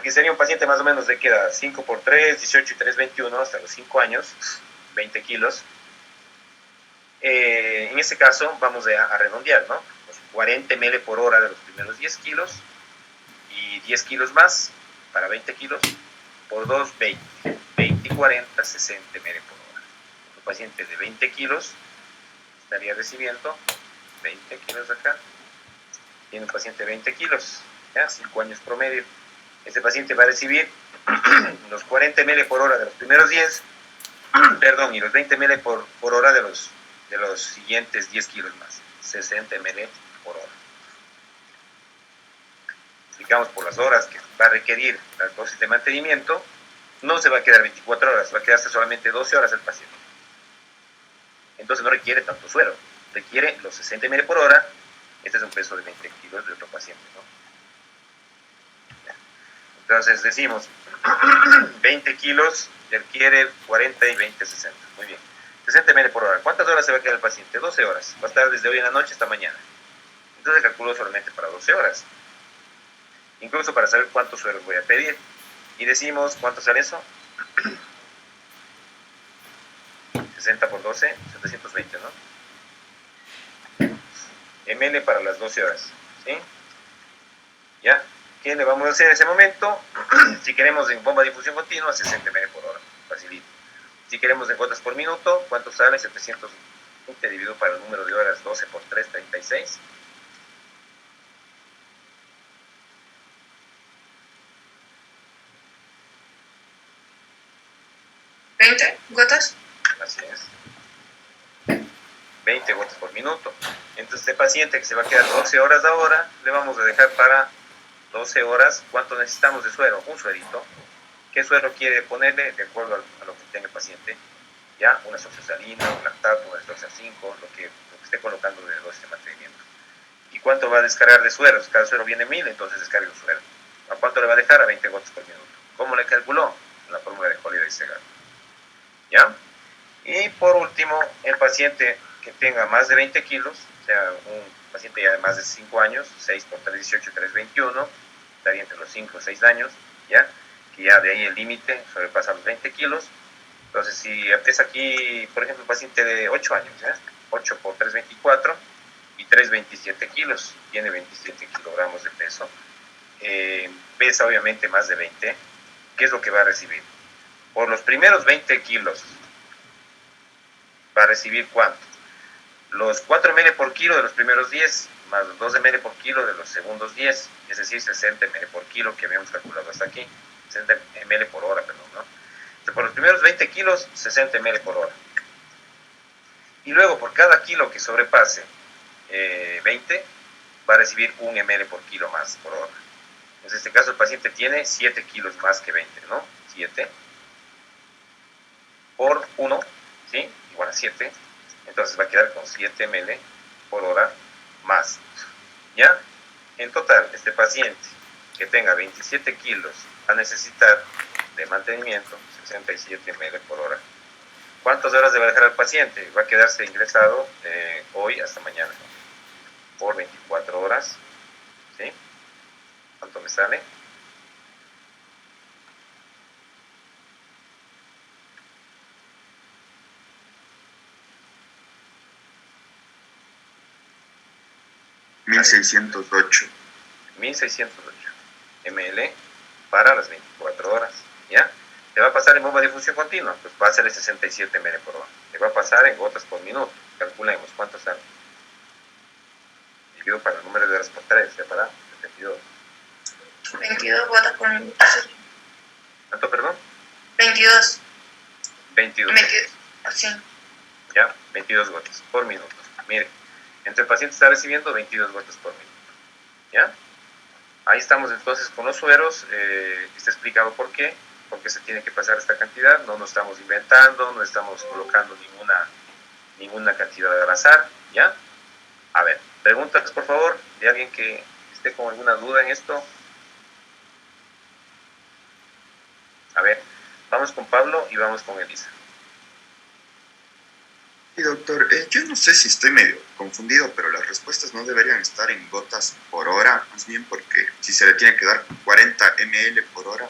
que sería un paciente más o menos de queda 5 por 3, 18 y 3, 21, hasta los 5 años, 20 kilos. En ese caso vamos a redondear, ¿no? 40 ml por hora de los primeros 10 kilos y 10 kilos más para 20 kilos por 2, 20. 20 y 40, 60 ml por hora. Un paciente de 20 kilos estaría recibiendo 20 kilos acá. Tiene un paciente de 20 kilos, ¿ya? 5 años promedio. Este paciente va a recibir los 40 ml por hora de los primeros 10, perdón, y los 20 ml por hora de los siguientes 10 kilos más. 60 ml por hora. Explicamos por las horas que va a requerir la dosis de mantenimiento, no se va a quedar 24 horas, va a quedarse solamente 12 horas el paciente. Entonces no requiere tanto suero, requiere los 60 ml por hora. Este es un peso de 20 kilos de otro paciente, ¿no? Entonces decimos 20 kilos requiere 40 y 20, 60. Muy bien. 60 ml por hora. ¿Cuántas horas se va a quedar el paciente? 12 horas. Va a estar desde hoy en la noche hasta mañana. Entonces calculo solamente para 12 horas. Incluso para saber cuántos sueros voy a pedir. Y decimos, ¿cuánto sale eso? 60 por 12, 720, ¿no? ml para las 12 horas. ¿Sí? ¿Ya? ¿Qué le vamos a hacer en ese momento? Si queremos en bomba de difusión continua, 60 ml por hora. Facilito. Si queremos en gotas por minuto, ¿cuánto sale? 720 dividido para el número de horas, 12 por 3, 36. 20 gotas. Así es. 20 gotas por minuto. Entonces, este paciente que se va a quedar 12 horas ahora, le vamos a dejar para 12 horas. ¿Cuánto necesitamos de suero? Un suerito. ¿Qué suero quiere ponerle? De acuerdo a lo que tenga el paciente. Ya, una soxosalina, un lactato, una estoxa 5, lo que esté colocando de dosis de mantenimiento. ¿Y cuánto va a descargar de sueros? Cada suero viene 1000, entonces descarga un suero. ¿A cuánto le va a dejar? A 20 gotas por minuto. ¿Cómo le calculó? La fórmula de Holiday Segal. ¿Ya? Y por último, el paciente que tenga más de 20 kilos, o sea, un paciente ya de más de 5 años, 6 por 3, 18, 3, 21, estaría entre los 5 o 6 años, ¿ya? Que ya de ahí el límite sobrepasa los 20 kilos. Entonces, si es aquí, por ejemplo, un paciente de 8 años, ¿ya? 8 por 3, 24 y 3, 27 kilos, tiene 27 kilogramos de peso, pesa obviamente más de 20, ¿qué es lo que va a recibir? Por los primeros 20 kilos, ¿va a recibir cuánto? Los 4 ml por kilo de los primeros 10, más 2 ml por kilo de los segundos 10, es decir, 60 ml por kilo que habíamos calculado hasta aquí, 60 ml por hora, perdón, ¿no? Entonces, por los primeros 20 kilos, 60 ml por hora. Y luego, por cada kilo que sobrepase 20, va a recibir 1 ml por kilo más por hora. En este caso, el paciente tiene 7 kilos más que 20, ¿no? 7 por 1, ¿sí? Igual a 7. Entonces va a quedar con 7 ml por hora más. ¿Ya? En total, este paciente que tenga 27 kilos va a necesitar de mantenimiento 67 ml por hora. ¿Cuántas horas debe dejar al paciente? Va a quedarse ingresado hoy hasta mañana por 24 horas. ¿Sí? ¿Cuánto me sale? $1,608. 1608 ml para las 24 horas. ¿Ya? Le va a pasar en bomba de difusión continua, pues va a ser de 67 ml por hora. Le va a pasar en gotas por minuto. Calculemos cuánto sale. Divido para el número de horas por 3, ¿ya? Para 72. 22 gotas por minuto. ¿Cuánto, perdón? 22. 22. 22. Sí. ¿Ya? 22 gotas por minuto. Mire, entre el paciente está recibiendo 22 gotas por minuto. ¿Ya? Ahí estamos entonces con los sueros. Está explicado por qué se tiene que pasar esta cantidad. No nos estamos inventando, no estamos colocando ninguna cantidad al azar. ¿Ya? A ver, preguntas por favor de alguien que esté con alguna duda en esto. A ver, vamos con Pablo y vamos con Elisa. Sí, doctor, yo no sé si estoy medio confundido, pero las respuestas no deberían estar en gotas por hora, más bien porque si se le tiene que dar 40 ml por hora,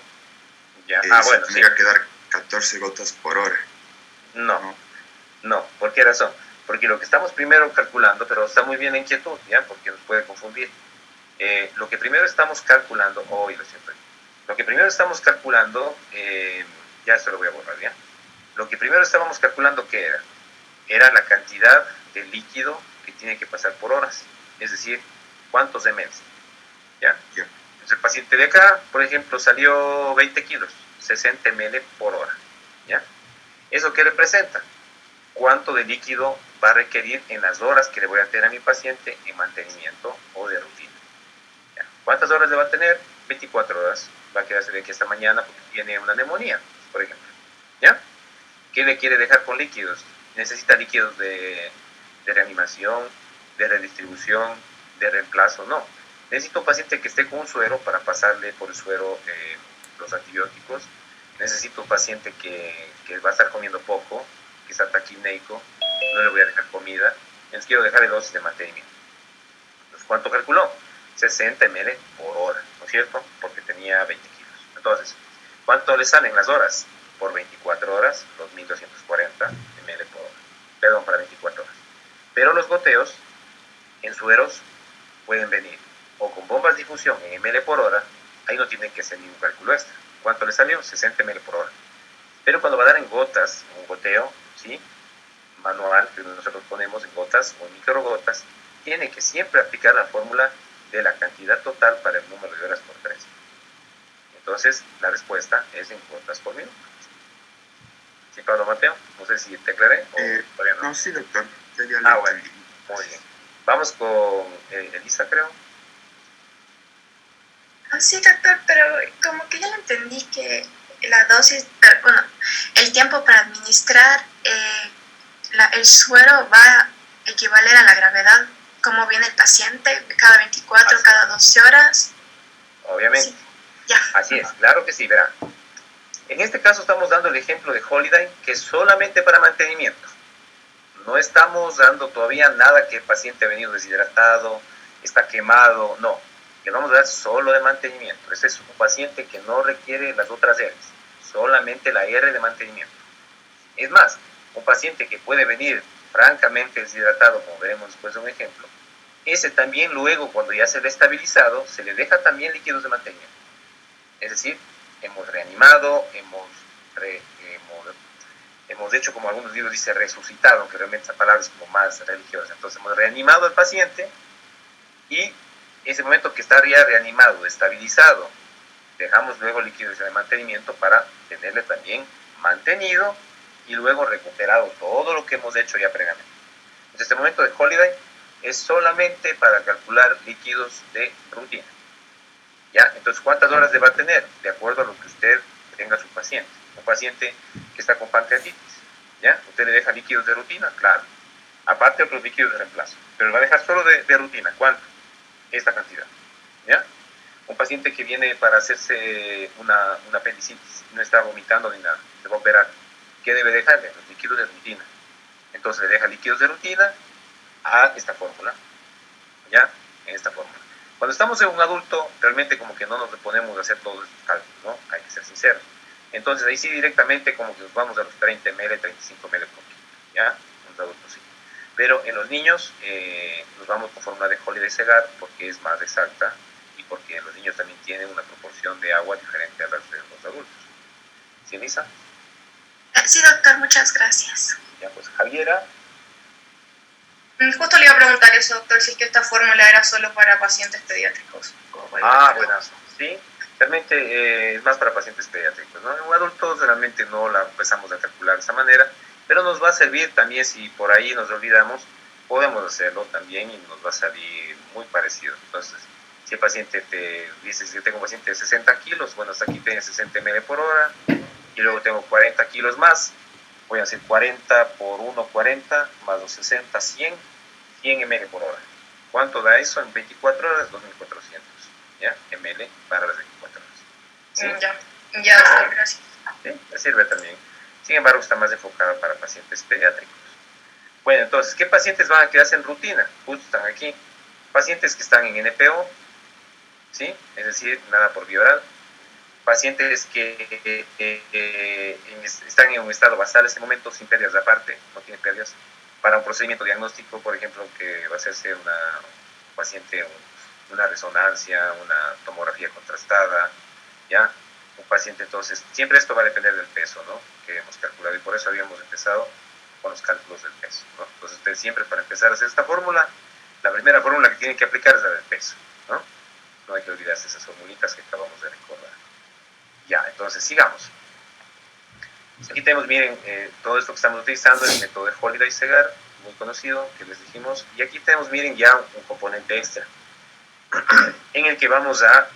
Ya. bueno, tendría que dar 14 gotas por hora. No, ¿por qué razón? Porque lo que estamos primero calculando, pero está muy bien la inquietud, ¿ya? Porque nos puede confundir. Lo que primero estamos calculando, lo que primero estamos calculando, ya esto lo voy a borrar, ¿ya? Lo que primero estábamos calculando, ¿qué era? Era la cantidad de líquido que tiene que pasar por horas, es decir, cuántos ml, ¿ya? Entonces el paciente de acá, por ejemplo, salió 20 kilos, 60 ml por hora, ¿ya? ¿Eso qué representa? Cuánto de líquido va a requerir en las horas que le voy a tener a mi paciente en mantenimiento o de rutina. ¿Ya? ¿Cuántas horas le va a tener? 24 horas. Va a quedarse de aquí hasta mañana porque tiene una neumonía, por ejemplo. ¿Ya? ¿Qué le quiere dejar con líquidos? ¿Necesita líquidos de reanimación, de redistribución, de reemplazo? No. Necesito un paciente que esté con un suero para pasarle por el suero los antibióticos. Necesito un paciente que va a estar comiendo poco, que está taquimneico, no le voy a dejar comida, les quiero dejar el dosis de mantenimiento. Entonces, ¿cuánto calculó? 60 ml por hora, ¿no es cierto? Porque tenía 20 kilos. Entonces, ¿cuánto le salen las horas? Por 24 horas, 2.240 ml por hora. Perdón, para 24 horas. Pero los goteos en sueros pueden venir o con bombas de difusión en ml por hora, ahí no tienen que hacer ningún cálculo extra. ¿Cuánto le salió? 60 ml por hora. Pero cuando va a dar en gotas, un goteo, ¿sí? Manual, que nosotros ponemos en gotas o en microgotas, tiene que siempre aplicar la fórmula de la cantidad total para el número de horas por 3. Entonces, la respuesta es en gotas por minuto. ¿Sí, Pablo Mateo? No sé si te aclaré o todavía no. No, sí, doctor. Bueno, muy bien. Vamos con Elisa, creo. Sí, doctor, pero como que ya lo entendí que la dosis, bueno, el tiempo para administrar el suero va a equivaler a la gravedad, como viene el paciente, cada 24, Así. cada 12 horas. Obviamente. Sí, ya. Así es, claro que sí, verá. En este caso estamos dando el ejemplo de Holiday, que es solamente para mantenimiento. No estamos dando todavía nada que el paciente ha venido deshidratado, está quemado, no. Le vamos a dar solo de mantenimiento. Ese es un paciente que no requiere las otras R's, solamente la R de mantenimiento. Es más, un paciente que puede venir francamente deshidratado, como veremos después de un ejemplo, ese también luego, cuando ya se ve estabilizado, se le deja también líquidos de mantenimiento. Es decir, hemos reanimado, hemos hecho, como algunos libros dicen, resucitado, aunque realmente esa palabra es como más religiosa. Entonces hemos reanimado al paciente y ese momento que estaría reanimado, estabilizado, dejamos luego líquidos de mantenimiento para tenerle también mantenido y luego recuperado todo lo que hemos hecho ya previamente. Entonces, este momento de holiday es solamente para calcular líquidos de rutina. ¿Ya? Entonces, ¿cuántas horas le va a tener? De acuerdo a lo que usted tenga su paciente. Un paciente que está con pancreatitis, ¿ya? ¿Usted le deja líquidos de rutina? Claro. Aparte otros líquidos de reemplazo. Pero le va a dejar solo de rutina. ¿Cuánto? Esta cantidad. ¿Ya? Un paciente que viene para hacerse una apendicitis, no está vomitando ni nada, se va a operar. ¿Qué debe dejarle? Los líquidos de rutina. Entonces le deja líquidos de rutina a esta fórmula. ¿Ya? En esta fórmula. Cuando estamos en un adulto, realmente como que no nos reponemos a hacer todos estos cálculos, ¿no? Hay que ser sinceros. Entonces ahí sí directamente como que nos vamos a los 30 ml, 35 ml por kilo, ¿ya? En los adultos sí. Pero en los niños nos vamos con fórmula de Holiday-Segar porque es más exacta y porque los niños también tienen una proporción de agua diferente a las de los adultos. ¿Sí, Elisa? Sí, doctor, muchas gracias. Ya, pues Javiera. Justo le iba a preguntar eso, doctor, si es que esta fórmula era solo para pacientes pediátricos. Buenazo. Sí, realmente es más para pacientes pediátricos, ¿no? En un adulto realmente no la empezamos a calcular de esa manera, pero nos va a servir también si por ahí nos olvidamos, podemos hacerlo también y nos va a salir muy parecido. Entonces, si el paciente te dice, si yo tengo un paciente de 60 kilos, bueno, hasta aquí tiene 60 ml por hora, y luego tengo 40 kilos más, voy a hacer 40 por 1, 40, más los 60, 100 ml por hora. ¿Cuánto da eso? En 24 horas, 2400, ¿ya? ml para las 24 horas. ¿Sí? Ya, doctor, gracias. ¿Sí? Le sirve también. Sin embargo, está más enfocada para pacientes pediátricos. Bueno, entonces, ¿qué pacientes van a quedarse en rutina? Justo están aquí. Pacientes que están en NPO, ¿sí? Es decir, nada por vía oral. Pacientes que están en un estado basal en este momento sin pérdidas de aparte, no tienen pérdidas. Para un procedimiento diagnóstico, por ejemplo, que va a hacerse una paciente, una resonancia, una tomografía contrastada, ¿ya? Un paciente, entonces, siempre esto va a depender del peso, ¿no? Que hemos calculado y por eso habíamos empezado con los cálculos del peso, ¿no? Entonces, ustedes siempre para empezar a hacer esta fórmula, la primera fórmula que tienen que aplicar es la del peso, ¿no? No hay que olvidarse esas formulitas que acabamos de recordar. Ya, entonces sigamos. Aquí tenemos, miren, todo esto que estamos utilizando, el método de Holiday-Segar, muy conocido, que les dijimos. Y aquí tenemos, miren, ya un componente extra, en el que vamos a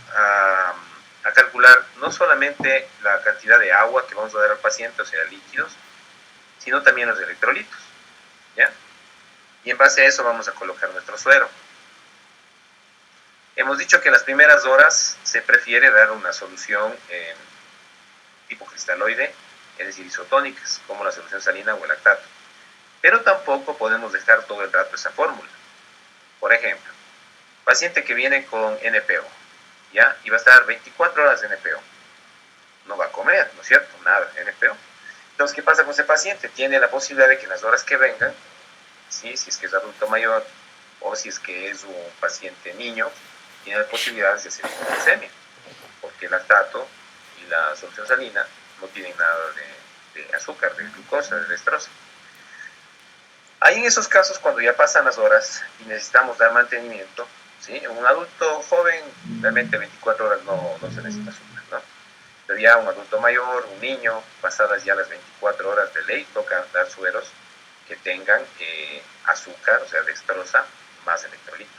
calcular no solamente la cantidad de agua que vamos a dar al paciente, o sea, líquidos, sino también los electrolitos, ¿ya? Y en base a eso vamos a colocar nuestro suero. Hemos dicho que en las primeras horas se prefiere dar una solución tipo cristaloide, es decir, isotónicas, como la solución salina o el lactato. Pero tampoco podemos dejar todo el rato esa fórmula. Por ejemplo, paciente que viene con NPO, ¿ya? Y va a estar 24 horas de NPO. No va a comer, ¿no es cierto? Nada, NPO. Entonces, ¿qué pasa con ese paciente? Tiene la posibilidad de que en las horas que vengan, ¿sí? Si es que es adulto mayor o si es que es un paciente niño, tiene la posibilidad de hacer hipoglucemia, porque el lactato y la solución salina no tienen nada de azúcar, de glucosa, de dextrosa. Ahí en esos casos, cuando ya pasan las horas y necesitamos dar mantenimiento, ¿sí? Un adulto joven, realmente 24 horas no se necesita azúcar, ¿no? Pero ya un adulto mayor, un niño, pasadas ya las 24 horas de ley, toca dar sueros que tengan azúcar, o sea, dextrosa, más electrolito.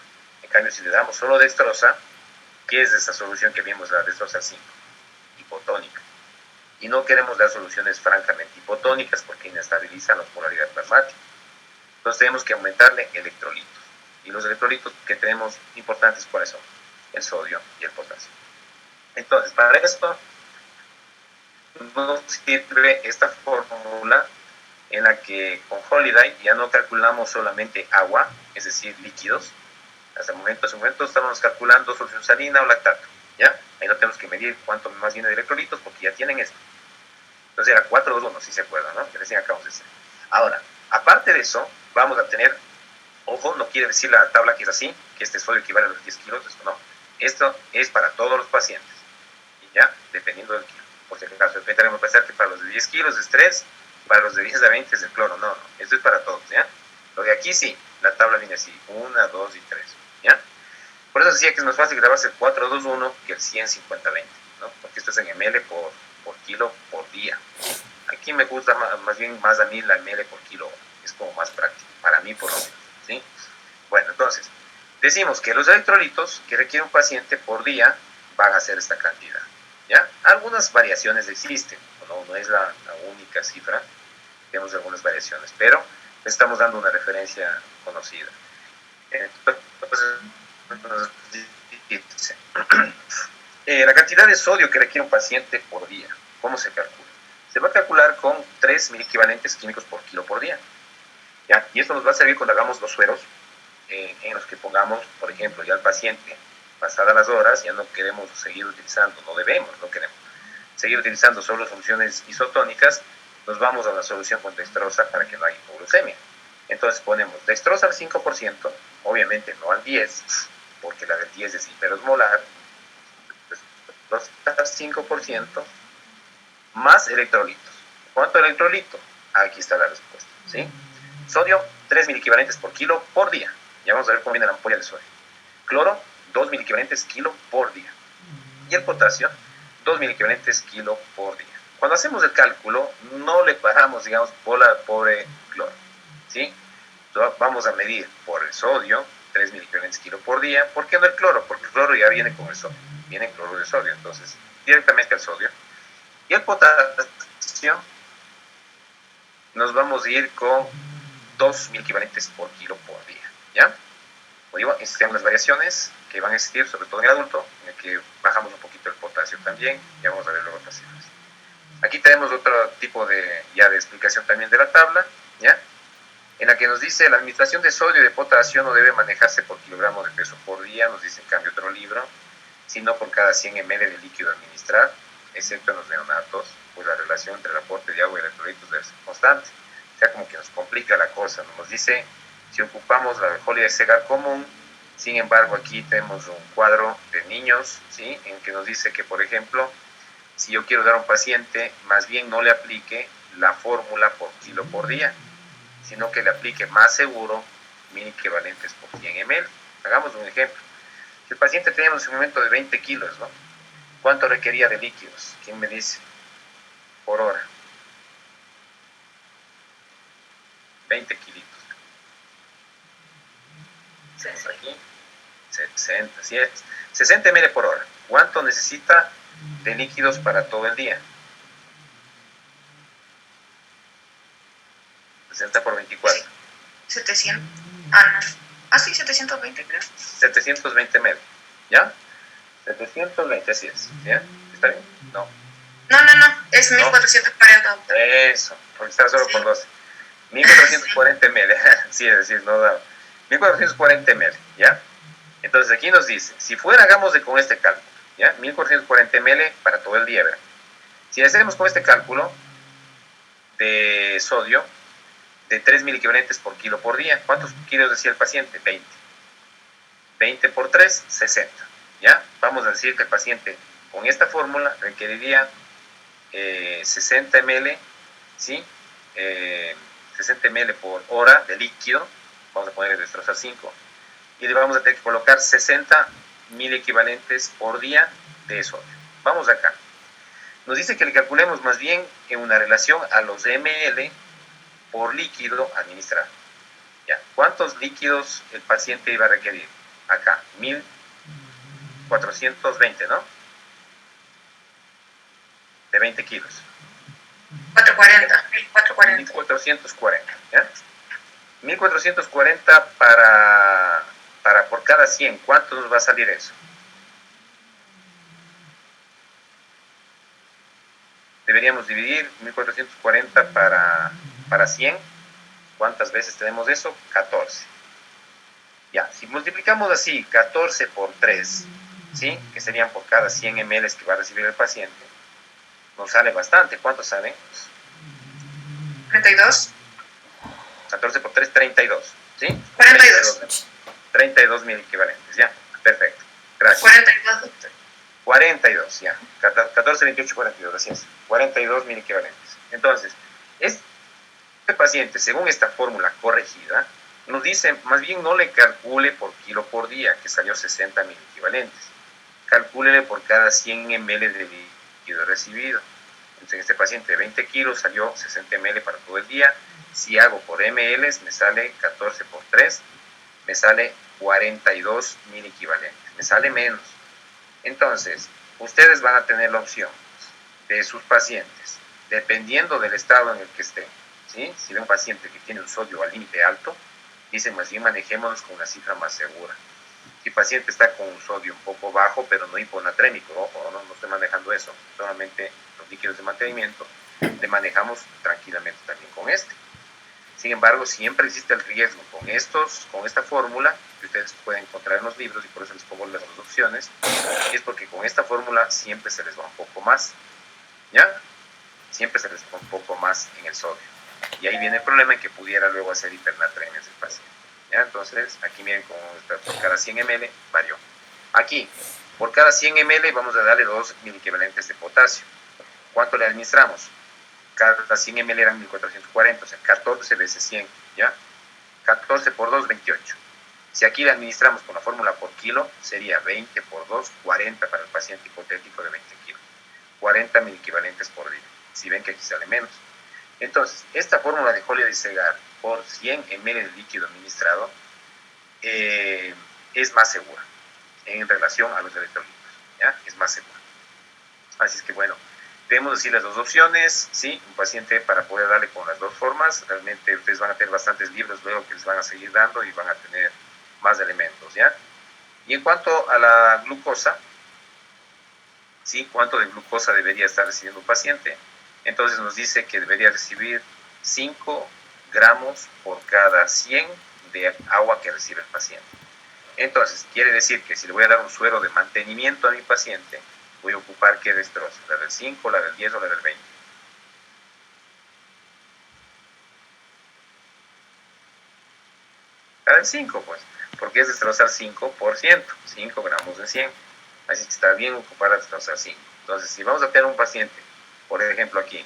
En cambio, si le damos solo dextrosa, ¿qué es esa solución que vimos, la dextrosa 5? Hipotónica. Y no queremos dar soluciones francamente hipotónicas porque inestabilizan la polaridad plasmática. Entonces tenemos que aumentarle electrolitos. Y los electrolitos que tenemos importantes, ¿cuáles son? El sodio y el potasio. Entonces, para esto nos sirve esta fórmula en la que con Holiday ya no calculamos solamente agua, es decir, líquidos. Hasta el momento estamos calculando solución salina o lactato, ¿ya? Ahí no tenemos que medir cuánto más viene de electrolitos porque ya tienen esto. Entonces era 4, 2, 1, si se acuerdan, ¿no? Que recién acabamos de decir. Ahora, aparte de eso, vamos a tener, ojo, no quiere decir la tabla que es así, que este sodio equivale a los 10 kilos, esto no. Esto es para todos los pacientes, y ya, dependiendo del kilo. Por si acaso, de repente haremos pensar que para los de 10 kilos es 3, para los de 10 a 20 es el cloro. No, esto es para todos, ¿ya? Lo de aquí sí, la tabla viene así, 1, 2 y 3, ¿ya? Por eso decía que es más fácil grabarse el 4-2-1 que el 100-50-20, ¿no? Porque esto es en ml por kilo por día. Aquí me gusta más bien más a mí la ml por kilo, es como más práctico, para mí por lo menos, ¿sí? Bueno, entonces, decimos que los electrolitos que requiere un paciente por día van a ser esta cantidad, ¿ya? Algunas variaciones existen, no es la única cifra, tenemos algunas variaciones, pero le estamos dando una referencia conocida. Entonces, la cantidad de sodio que requiere un paciente por día, ¿cómo se calcula? Se va a calcular con 3 equivalentes químicos por kilo por día, ¿ya? Y esto nos va a servir cuando hagamos los sueros, en los que pongamos, por ejemplo, ya al paciente, pasadas las horas, ya no queremos seguir utilizando, no queremos seguir utilizando solo soluciones isotónicas, nos vamos a la solución con dextrosa para que no haya hipoglucemia. Entonces ponemos dextrosa al 5%, obviamente no al 10%, porque la del 10 es hiperosmolar, dextrosa al 5%, más electrolitos. ¿Cuánto electrolito? Aquí está la respuesta, ¿sí? Sodio, 3 equivalentes por kilo por día. Ya vamos a ver cómo viene la ampolla de sodio. Cloro, 2 equivalentes kilo por día. Y el potasio, 2 equivalentes kilo por día. Cuando hacemos el cálculo, no le paramos, digamos, por cloro, ¿sí? Entonces, vamos a medir por el sodio, 3 equivalentes kilo por día. ¿Por qué no el cloro? Porque el cloro ya viene con el sodio. Viene cloro de sodio, entonces, directamente al sodio. Y el potasio, nos vamos a ir con 2 equivalentes por kilo por día, ¿ya? Como digo, existen las variaciones que van a existir, sobre todo en el adulto, en el que bajamos un poquito el potasio también, ya vamos a ver luego otras cifras. Aquí tenemos otro tipo de explicación también de la tabla, ¿ya? En la que nos dice, la administración de sodio y de potasio no debe manejarse por kilogramo de peso por día, nos dice en cambio otro libro, sino por cada 100 ml de líquido a administrar, excepto en los neonatos, pues la relación entre el aporte de agua y electrolitos debe ser constante. O sea, como que nos complica la cosa, nos dice, si ocupamos la folia de Segar común, sin embargo aquí tenemos un cuadro de niños, ¿sí? En que nos dice que, por ejemplo, si yo quiero dar a un paciente, más bien no le aplique la fórmula por kilo por día, sino que le aplique más seguro 1000 equivalentes por 100 ml. Hagamos un ejemplo. Si el paciente teníamos un momento de 20 kilos, ¿no? ¿Cuánto requería de líquidos? ¿Quién me dice? Por hora. 20 kilitos. Aquí, 60, ¿sí? 60 ml por hora. ¿Cuánto necesita de líquidos para todo el día? 60 por 24. 700. Ah, no. Ah, sí, 720 creo. 720 ml. ¿Ya? 720, así es. ¿Ya? ¿Está bien? No. No. Es 1440. Eso, porque está solo Sí. por 12. 1440 ml. Sí, es decir, no da. 1440 ml, ¿ya? Entonces aquí nos dice, si fuera, hagamos con este cálculo, ¿ya? 1440 ml para todo el día, ¿verdad? Si hacemos con este cálculo de sodio, de 3.000 equivalentes por kilo por día, ¿cuántos kilos decía el paciente? 20. 20 por 3, 60, ¿ya? Vamos a decir que el paciente con esta fórmula requeriría 60 ml, ¿sí? 60 ml por hora de líquido, vamos a poner destrozar 5, y le vamos a tener que colocar 60.000 equivalentes por día de sodio. Vamos acá. Nos dice que le calculemos más bien en una relación a los ml por líquido administrado. ¿Ya? ¿Cuántos líquidos el paciente iba a requerir? Acá, 1420, ¿no? De 20 kilos. 440. 1440, ¿ya? 1440 para por cada 100, ¿cuánto nos va a salir eso? Deberíamos dividir 1440 para 100. ¿Cuántas veces tenemos eso? 14. Ya, si multiplicamos así 14 por 3, ¿sí? Que serían por cada 100 ml que va a recibir el paciente, nos sale bastante. ¿Cuántos salen? 32. 14 por 3, 32, ¿sí? 42. 32.000 equivalentes, ya, perfecto, gracias. 42, doctor. 42, ya, 14, 28, 42, así es, 42.000 equivalentes. Entonces, este paciente, según esta fórmula corregida, nos dice, más bien no le calcule por kilo por día, que salió 60 mil equivalentes. Calcúlele por cada 100 ml de líquido recibido. Entonces, en este paciente de 20 kilos salió 60 ml para todo el día. Si hago por ml, me sale 14 por 3, me sale 42 mil equivalentes. Me sale menos. Entonces, ustedes van a tener la opción de sus pacientes, dependiendo del estado en el que estén. ¿Sí? Si ve un paciente que tiene un sodio al límite alto, dicen más bien manejémonos con una cifra más segura. Si el paciente está con un sodio un poco bajo, pero no hiponatrémico, ojo, no estoy manejando eso, solamente los líquidos de mantenimiento, le manejamos tranquilamente también con este. Sin embargo, siempre existe el riesgo con esta fórmula, que ustedes pueden encontrar en los libros, y por eso les pongo las dos opciones, y es porque con esta fórmula siempre se les va un poco más, ¿ya? Siempre se les va un poco más en el sodio. Y ahí viene el problema en que pudiera luego hacer hipernatremias del paciente. ¿Ya? Entonces, aquí miren cómo está, por cada 100 ml varió. Aquí, por cada 100 ml vamos a darle 2 miliequivalentes de potasio. ¿Cuánto le administramos? Cada 100 ml eran 1440, o sea, 14 veces 100, ¿ya? 14 por 2, 28. Si aquí le administramos con la fórmula por kilo, sería 20 por 2, 40 para el paciente hipotético de 20 kilos. 40 miliequivalentes por día. Si ven que aquí sale menos. Entonces, esta fórmula de Holiday Segar por 100 ml de líquido administrado es más segura en relación a los electrolitos, ¿ya? Es más segura. Así es que bueno, debemos decir las dos opciones, ¿sí? Un paciente para poder darle con las dos formas, realmente ustedes van a tener bastantes libros luego que les van a seguir dando y van a tener más elementos, ¿ya? Y en cuanto a la glucosa, ¿sí? ¿Cuánto de glucosa debería estar recibiendo un paciente? Entonces nos dice que debería recibir 5 gramos por cada 100 de agua que recibe el paciente. Entonces, quiere decir que si le voy a dar un suero de mantenimiento a mi paciente, voy a ocupar qué destrozo, la del 5, la del 10 o la del 20. La del 5, pues, porque es destrozar 5%, 5 gramos de 100. Así que está bien ocupar a destrozar 5. Entonces, si vamos a tener un paciente, por ejemplo aquí,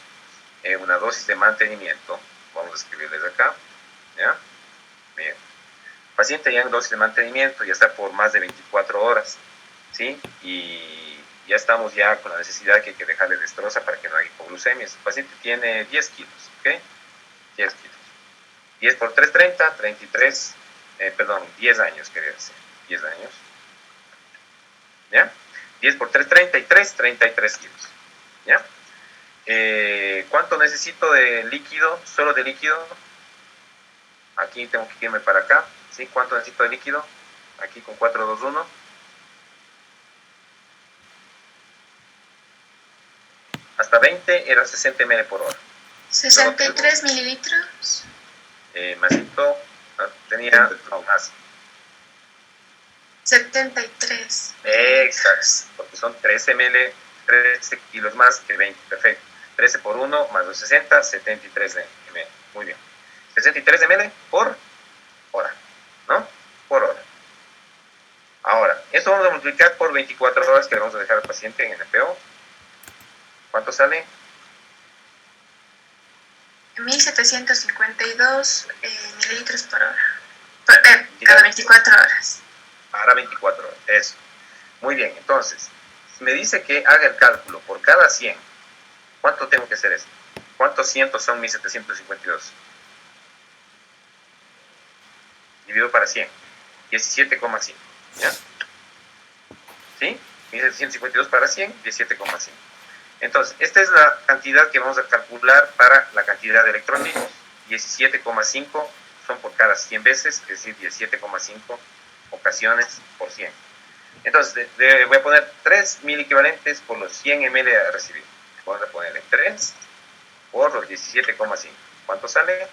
una dosis de mantenimiento, vamos a escribirles acá, ¿ya? Bien. Paciente ya en dosis de mantenimiento, ya está por más de 24 horas, ¿sí? Y ya estamos ya con la necesidad que hay que dejarle destroza para que no haya hipoglucemias. El paciente tiene 10 kilos, ¿ok? 10 kilos. 10 por 3, 30, 33, 10 años, quería decir, 10 años, ¿ya? 10 por 3, 33, 33 kilos, ¿ya? ¿Cuánto necesito de líquido? Solo de líquido. Aquí tengo que irme para acá, ¿sí? ¿Cuánto necesito de líquido? Aquí con 4, 2, 1. Hasta 20 era 60 ml por hora. 63 mililitros. Masito tenía más. 73. Exacto, porque son 13 ml, 13 kilos más que 20, perfecto. 13 por 1 más los 60, 73 ml. Muy bien. 63 ml por hora, ¿no? Por hora. Ahora, esto vamos a multiplicar por 24 horas que le vamos a dejar al paciente en NPO. ¿Cuánto sale? 1752 mililitros por hora. Cada 24 horas. Para 24 horas, eso. Muy bien, entonces, me dice que haga el cálculo por cada 100. ¿Cuánto tengo que hacer esto? ¿Cuántos cientos son 1752? Dividido para 100. 17,5. ¿Ya? ¿Sí? 1752 para 100, 17,5. Entonces, esta es la cantidad que vamos a calcular para la cantidad de electrolitos. 17,5 son por cada 100 veces, es decir, 17,5 ocasiones por 100. Entonces, voy a poner 3 miliequivalentes por los 100 ml a recibir. Vamos a ponerle 3 por los 17,5. ¿Cuánto sale?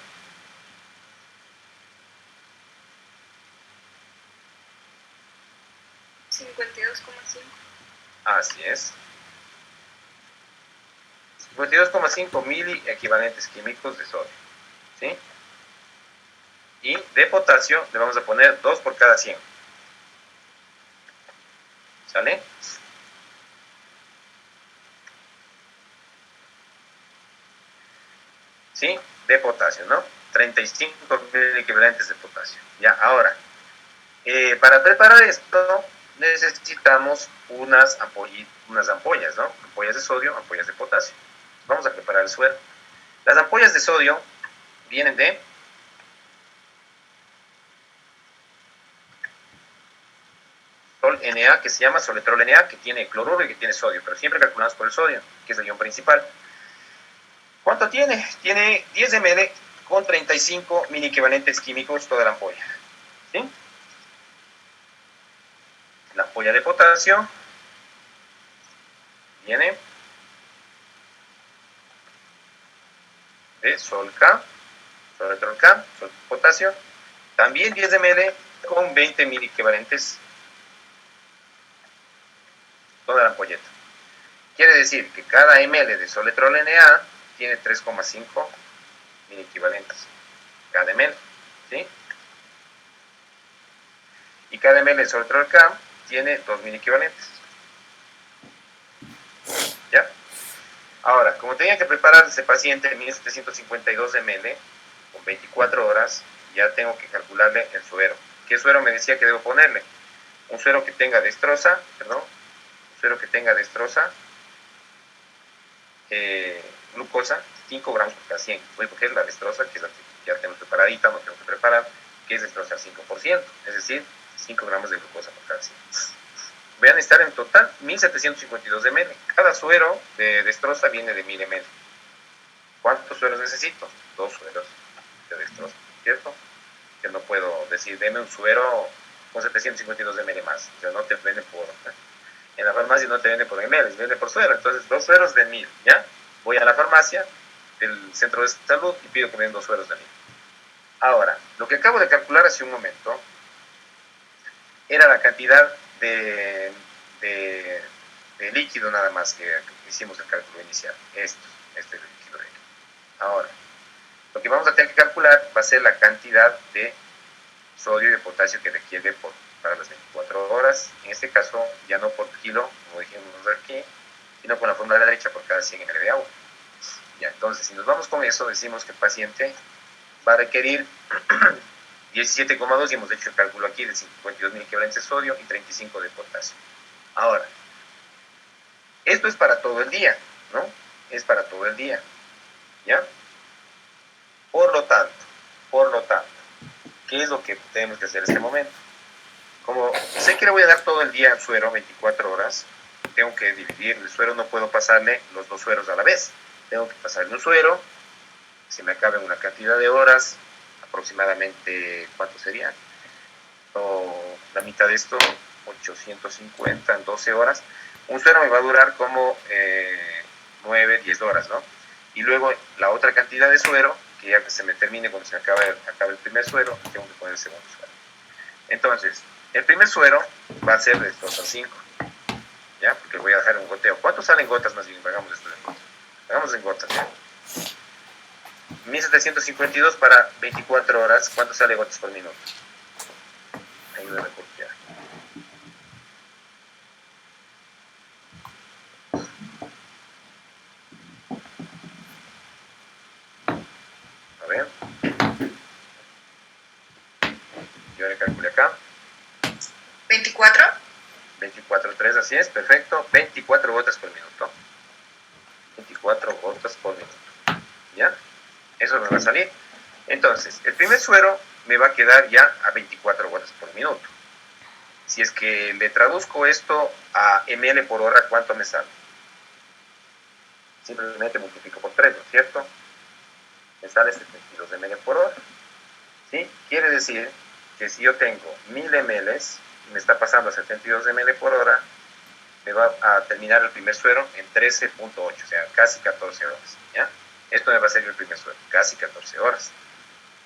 Así es. 52,5 miliequivalentes químicos de sodio. ¿Sí? Y de potasio le vamos a poner 2 por cada 100. ¿Sale? ¿Sí? De potasio, ¿no? 35 mil equivalentes de potasio. Ya, ahora, para preparar esto necesitamos unas ampollas, ¿no? Ampollas de sodio, ampollas de potasio. Vamos a preparar el suero. Las ampollas de sodio vienen de Sol Na, que se llama Soletrol Na, que tiene cloruro y que tiene sodio, pero siempre calculamos por el sodio, que es el ion principal. ¿Cuánto tiene? Tiene 10 ml con 35 mil equivalentes químicos toda la ampolla. ¿Sí? La ampolla de potasio viene de Sol K, Soletrol K, Sol potasio, también 10 ml con 20 mil equivalentes toda la ampolleta. Quiere decir que cada ml de Soletrol Na tiene 3,5 mil equivalentes. Cada ml, ¿sí? Y cada ml de Soletrol K tiene 2.000 equivalentes. ¿Ya? Ahora, como tenía que preparar ese paciente 1752 ml con 24 horas, ya tengo que calcularle el suero. ¿Qué suero me decía que debo ponerle? Un suero que tenga destroza, glucosa, 5 gramos por cada 100. Voy a coger la destroza, que es la que ya tenemos preparadita, no tengo que preparar, que es destroza al 5%, es decir, 5 gramos de glucosa por cada 100. Voy a necesitar en total 1752 ml. Cada suero de destroza viene de 1000 ml. ¿Cuántos sueros necesito? 2 sueros de destroza, ¿cierto? Que no puedo decir, deme un suero con 752 ml más. O sea, no te vende por... En la farmacia no te vende por ml, vende por suero. Entonces, 2 sueros de 1000, ¿ya? Voy a la farmacia del centro de salud y pido que me den 2 sueros de 1000. Ahora, lo que acabo de calcular hace un momento era la cantidad de líquido nada más que hicimos el cálculo inicial. Este líquido. Ahora, lo que vamos a tener que calcular va a ser la cantidad de sodio y de potasio que requiere para las 24 horas. En este caso, ya no por kilo, como dijimos aquí, sino con la fórmula de la derecha por cada 100 ml de agua. Ya, entonces, si nos vamos con eso, decimos que el paciente va a requerir 17,2 y hemos hecho el cálculo aquí de 52 mil equivalentes de sodio y 35 de potasio. Ahora, esto es para todo el día, ¿no? Es para todo el día, ¿ya? Por lo tanto, ¿qué es lo que tenemos que hacer en este momento? Como sé que le voy a dar todo el día el suero, 24 horas, tengo que dividir el suero, no puedo pasarle los 2 sueros a la vez. Tengo que pasarle un suero, si me cabe una cantidad de horas, aproximadamente, ¿cuánto sería? La mitad de esto, 850 en 12 horas. Un suero me va a durar como 9, 10 horas, ¿no? Y luego la otra cantidad de suero, que ya se me termine cuando se acabe el primer suero, tengo que poner el segundo suero. Entonces, el primer suero va a ser de 2 a 5, ¿ya? Porque voy a dejar un goteo. ¿Cuánto salen gotas más bien? Hagamos esto en gotas. Hagamos en gotas, ¿ya? 1752 para 24 horas. ¿Cuánto sale gotas por minuto? Ayúdame a copiar. A ver. Yo le calculé acá. 24. 24,3, así es, perfecto. 24 gotas por minuto. 24 gotas por minuto. ¿Ya? Eso me va a salir. Entonces, el primer suero me va a quedar ya a 24 gotas por minuto. Si es que le traduzco esto a ml por hora, ¿cuánto me sale? Simplemente multiplico por 3, ¿no es cierto? Me sale 72 ml por hora. ¿Sí? Quiere decir que si yo tengo 1000 ml y me está pasando a 72 ml por hora, me va a terminar el primer suero en 13,8, o sea, casi 14 horas. ¿Ya? Esto me va a servir el primer suero, casi 14 horas.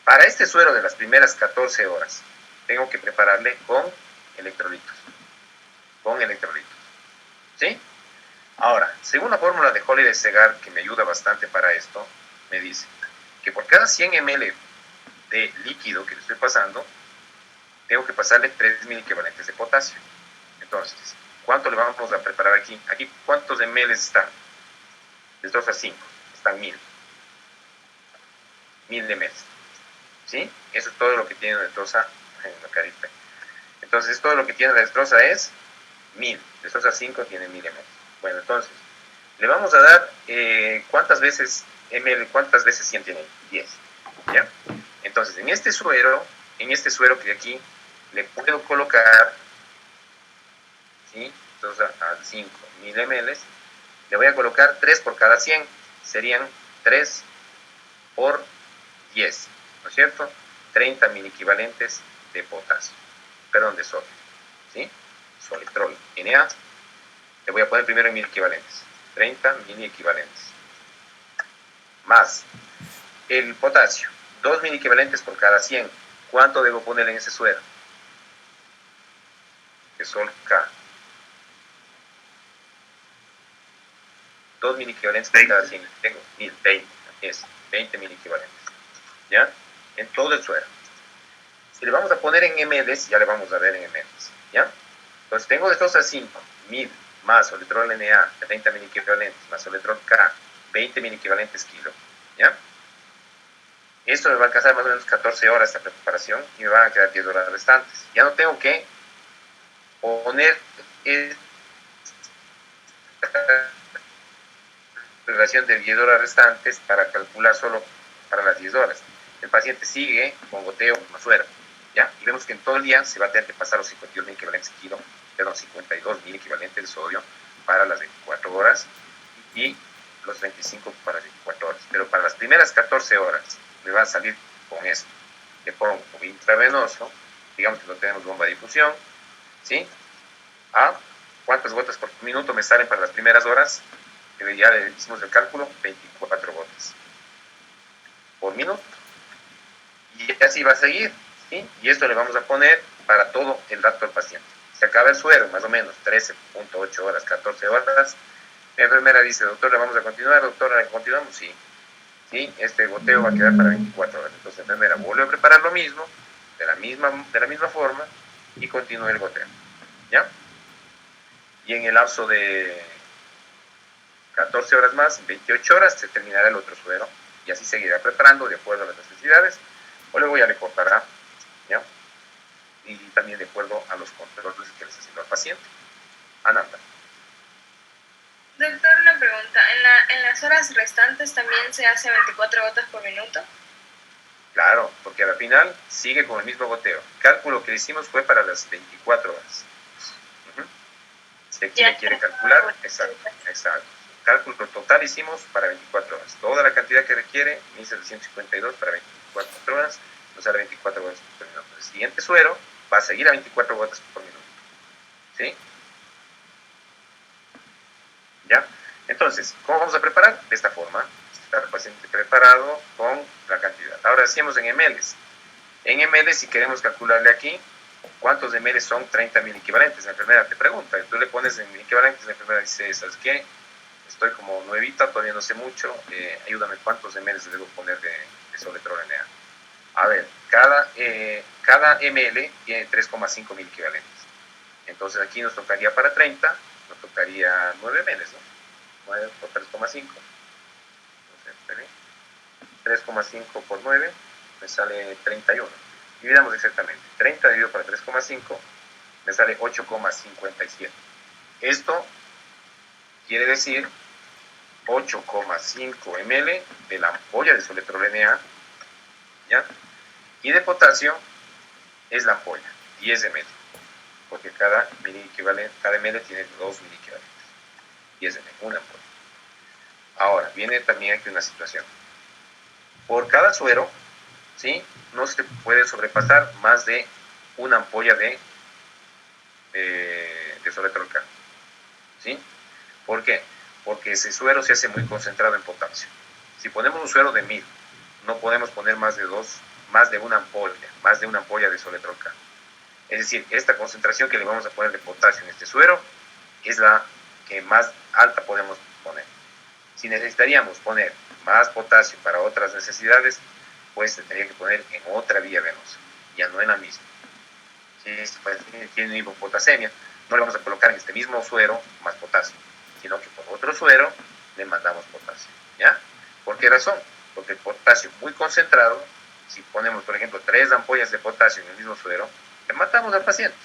Para este suero de las primeras 14 horas, tengo que prepararle con electrolitos. ¿Sí? Ahora, según la fórmula de Holiday-Segar, que me ayuda bastante para esto, me dice que por cada 100 ml de líquido que le estoy pasando, tengo que pasarle 3.000 equivalentes de potasio. Entonces, ¿cuánto le vamos a preparar aquí? Aquí, ¿cuántos ml están? De 2 a 5, están 1000. 1000 ml. ¿sí? Eso es todo lo que tiene la dextrosa en la carita. Entonces, todo lo que tiene la dextrosa es 1000. Dextrosa 5 tiene 1000 ml. Bueno, entonces, le vamos a dar ¿cuántas veces ml, cuántas veces 100 tiene? 10. ¿Ya? Entonces, en este suero que de aquí, le puedo colocar, ¿sí? Entonces, a 5000 ml, le voy a colocar 3 por cada 100. Serían 3 por 10, ¿no es cierto? 30 mil equivalentes de potasio, perdón, de sodio, ¿sí? Solitrol Na, le voy a poner primero en mil equivalentes, 30 mil equivalentes, más el potasio, 2000 equivalentes por cada 100. ¿Cuánto debo poner en ese suero? Que Sol K. 2000 equivalentes por cada 100. Tengo 1020, es 20.000 equivalentes. ¿Ya? En todo el suero. Si le vamos a poner en ml, ya le vamos a ver en ml. ¿Ya? Entonces tengo de estos a 5, 1000 más solitrol Na, 30.000 equivalentes, más solitrol K, 20.000 equivalentes kilo. ¿Ya? Esto me va a alcanzar más o menos 14 horas de preparación y me van a quedar 10 horas restantes. Ya no tengo que poner relación de 10 horas restantes para calcular solo para las 10 horas. El paciente sigue con goteo con suero, ¿ya? Y vemos que en todo el día se va a tener que pasar los 52.000 equivalentes kilo, perdón, 52.000 equivalentes de sodio para las 24 horas y los 25 para las 24 horas. Pero para las primeras 14 horas me va a salir con esto. Le pongo intravenoso, digamos que no tenemos bomba de difusión, ¿sí? A cuántas gotas por minuto me salen para las primeras horas, que ya le hicimos el cálculo, 24 gotas por minuto. Y así va a seguir, ¿sí? Y esto le vamos a poner para todo el dato del paciente. Se acaba el suero, más o menos 13.8 horas, 14 horas. La enfermera dice, doctor, ¿le vamos a continuar? Doctora, ¿le continuamos? Sí. Sí, este goteo va a quedar para 24 horas. Entonces la enfermera vuelve a preparar lo mismo, de la misma forma, y continúa el goteo. ¿Ya? Y en el lapso de 14 horas más, 28 horas, se terminará el otro suero y así seguirá preparando de acuerdo a las necesidades, o luego ya le cortará, ¿ya? Y también de acuerdo a los controles que les haciendo al paciente. Ananda. Doctor, una pregunta. ¿En las horas restantes también se hace 24 gotas por minuto? Claro, porque al final sigue con el mismo goteo. El cálculo que hicimos fue para las 24 horas. Si aquí le quiere calcular, exacto. El cálculo total hicimos para 24 horas. Toda la cantidad que requiere, 1752 para 24 horas, nos sale 24 gotas por minuto. El siguiente suero va a seguir a 24 gotas por minuto. ¿Sí? ¿Ya? Entonces, ¿cómo vamos a preparar? De esta forma. Está el paciente preparado con la cantidad. Ahora hacemos en ml. En ml, si queremos calcularle aquí, ¿cuántos ml son 30.000 equivalentes? La enfermera te pregunta, tú le pones en equivalentes, la enfermera dice, ¿sabes qué? Estoy como nuevita, todavía no sé mucho, ayúdame, ¿cuántos ml le debo poner de solitrol Na? A ver, cada ml tiene 3,5 mil equivalentes. Entonces aquí nos tocaría para 30, nos tocaría 9 ml, ¿no? 9 por 3,5. 3,5 por 9 me sale 31. Dividamos exactamente. 30 dividido por 3,5 me sale 8,57. Esto quiere decir 8,5 ml de la ampolla de solitrol Na, ¿ya? Y de potasio es la ampolla, 10 ml, porque cada ml tiene 2 mil equivalentes. 10 ml, una ampolla. Ahora, viene también aquí una situación. Por cada suero, ¿sí? No se puede sobrepasar más de una ampolla de solitrol K. ¿Sí? ¿Por qué? Porque ese suero se hace muy concentrado en potasio. Si ponemos un suero de 1000, no podemos poner más de una ampolla de solitrol K. Es decir, esta concentración que le vamos a poner de potasio en este suero es la que más alta podemos poner. Si necesitaríamos poner más potasio para otras necesidades, pues se tendría que poner en otra vía venosa, ya no en la misma. Si tiene hipopotasemia, no le vamos a colocar en este mismo suero más potasio, sino que por otro suero le mandamos potasio, ¿ya? ¿Por qué razón? Porque el potasio muy concentrado si ponemos, por ejemplo, 3 ampollas de potasio en el mismo suero, le matamos al paciente,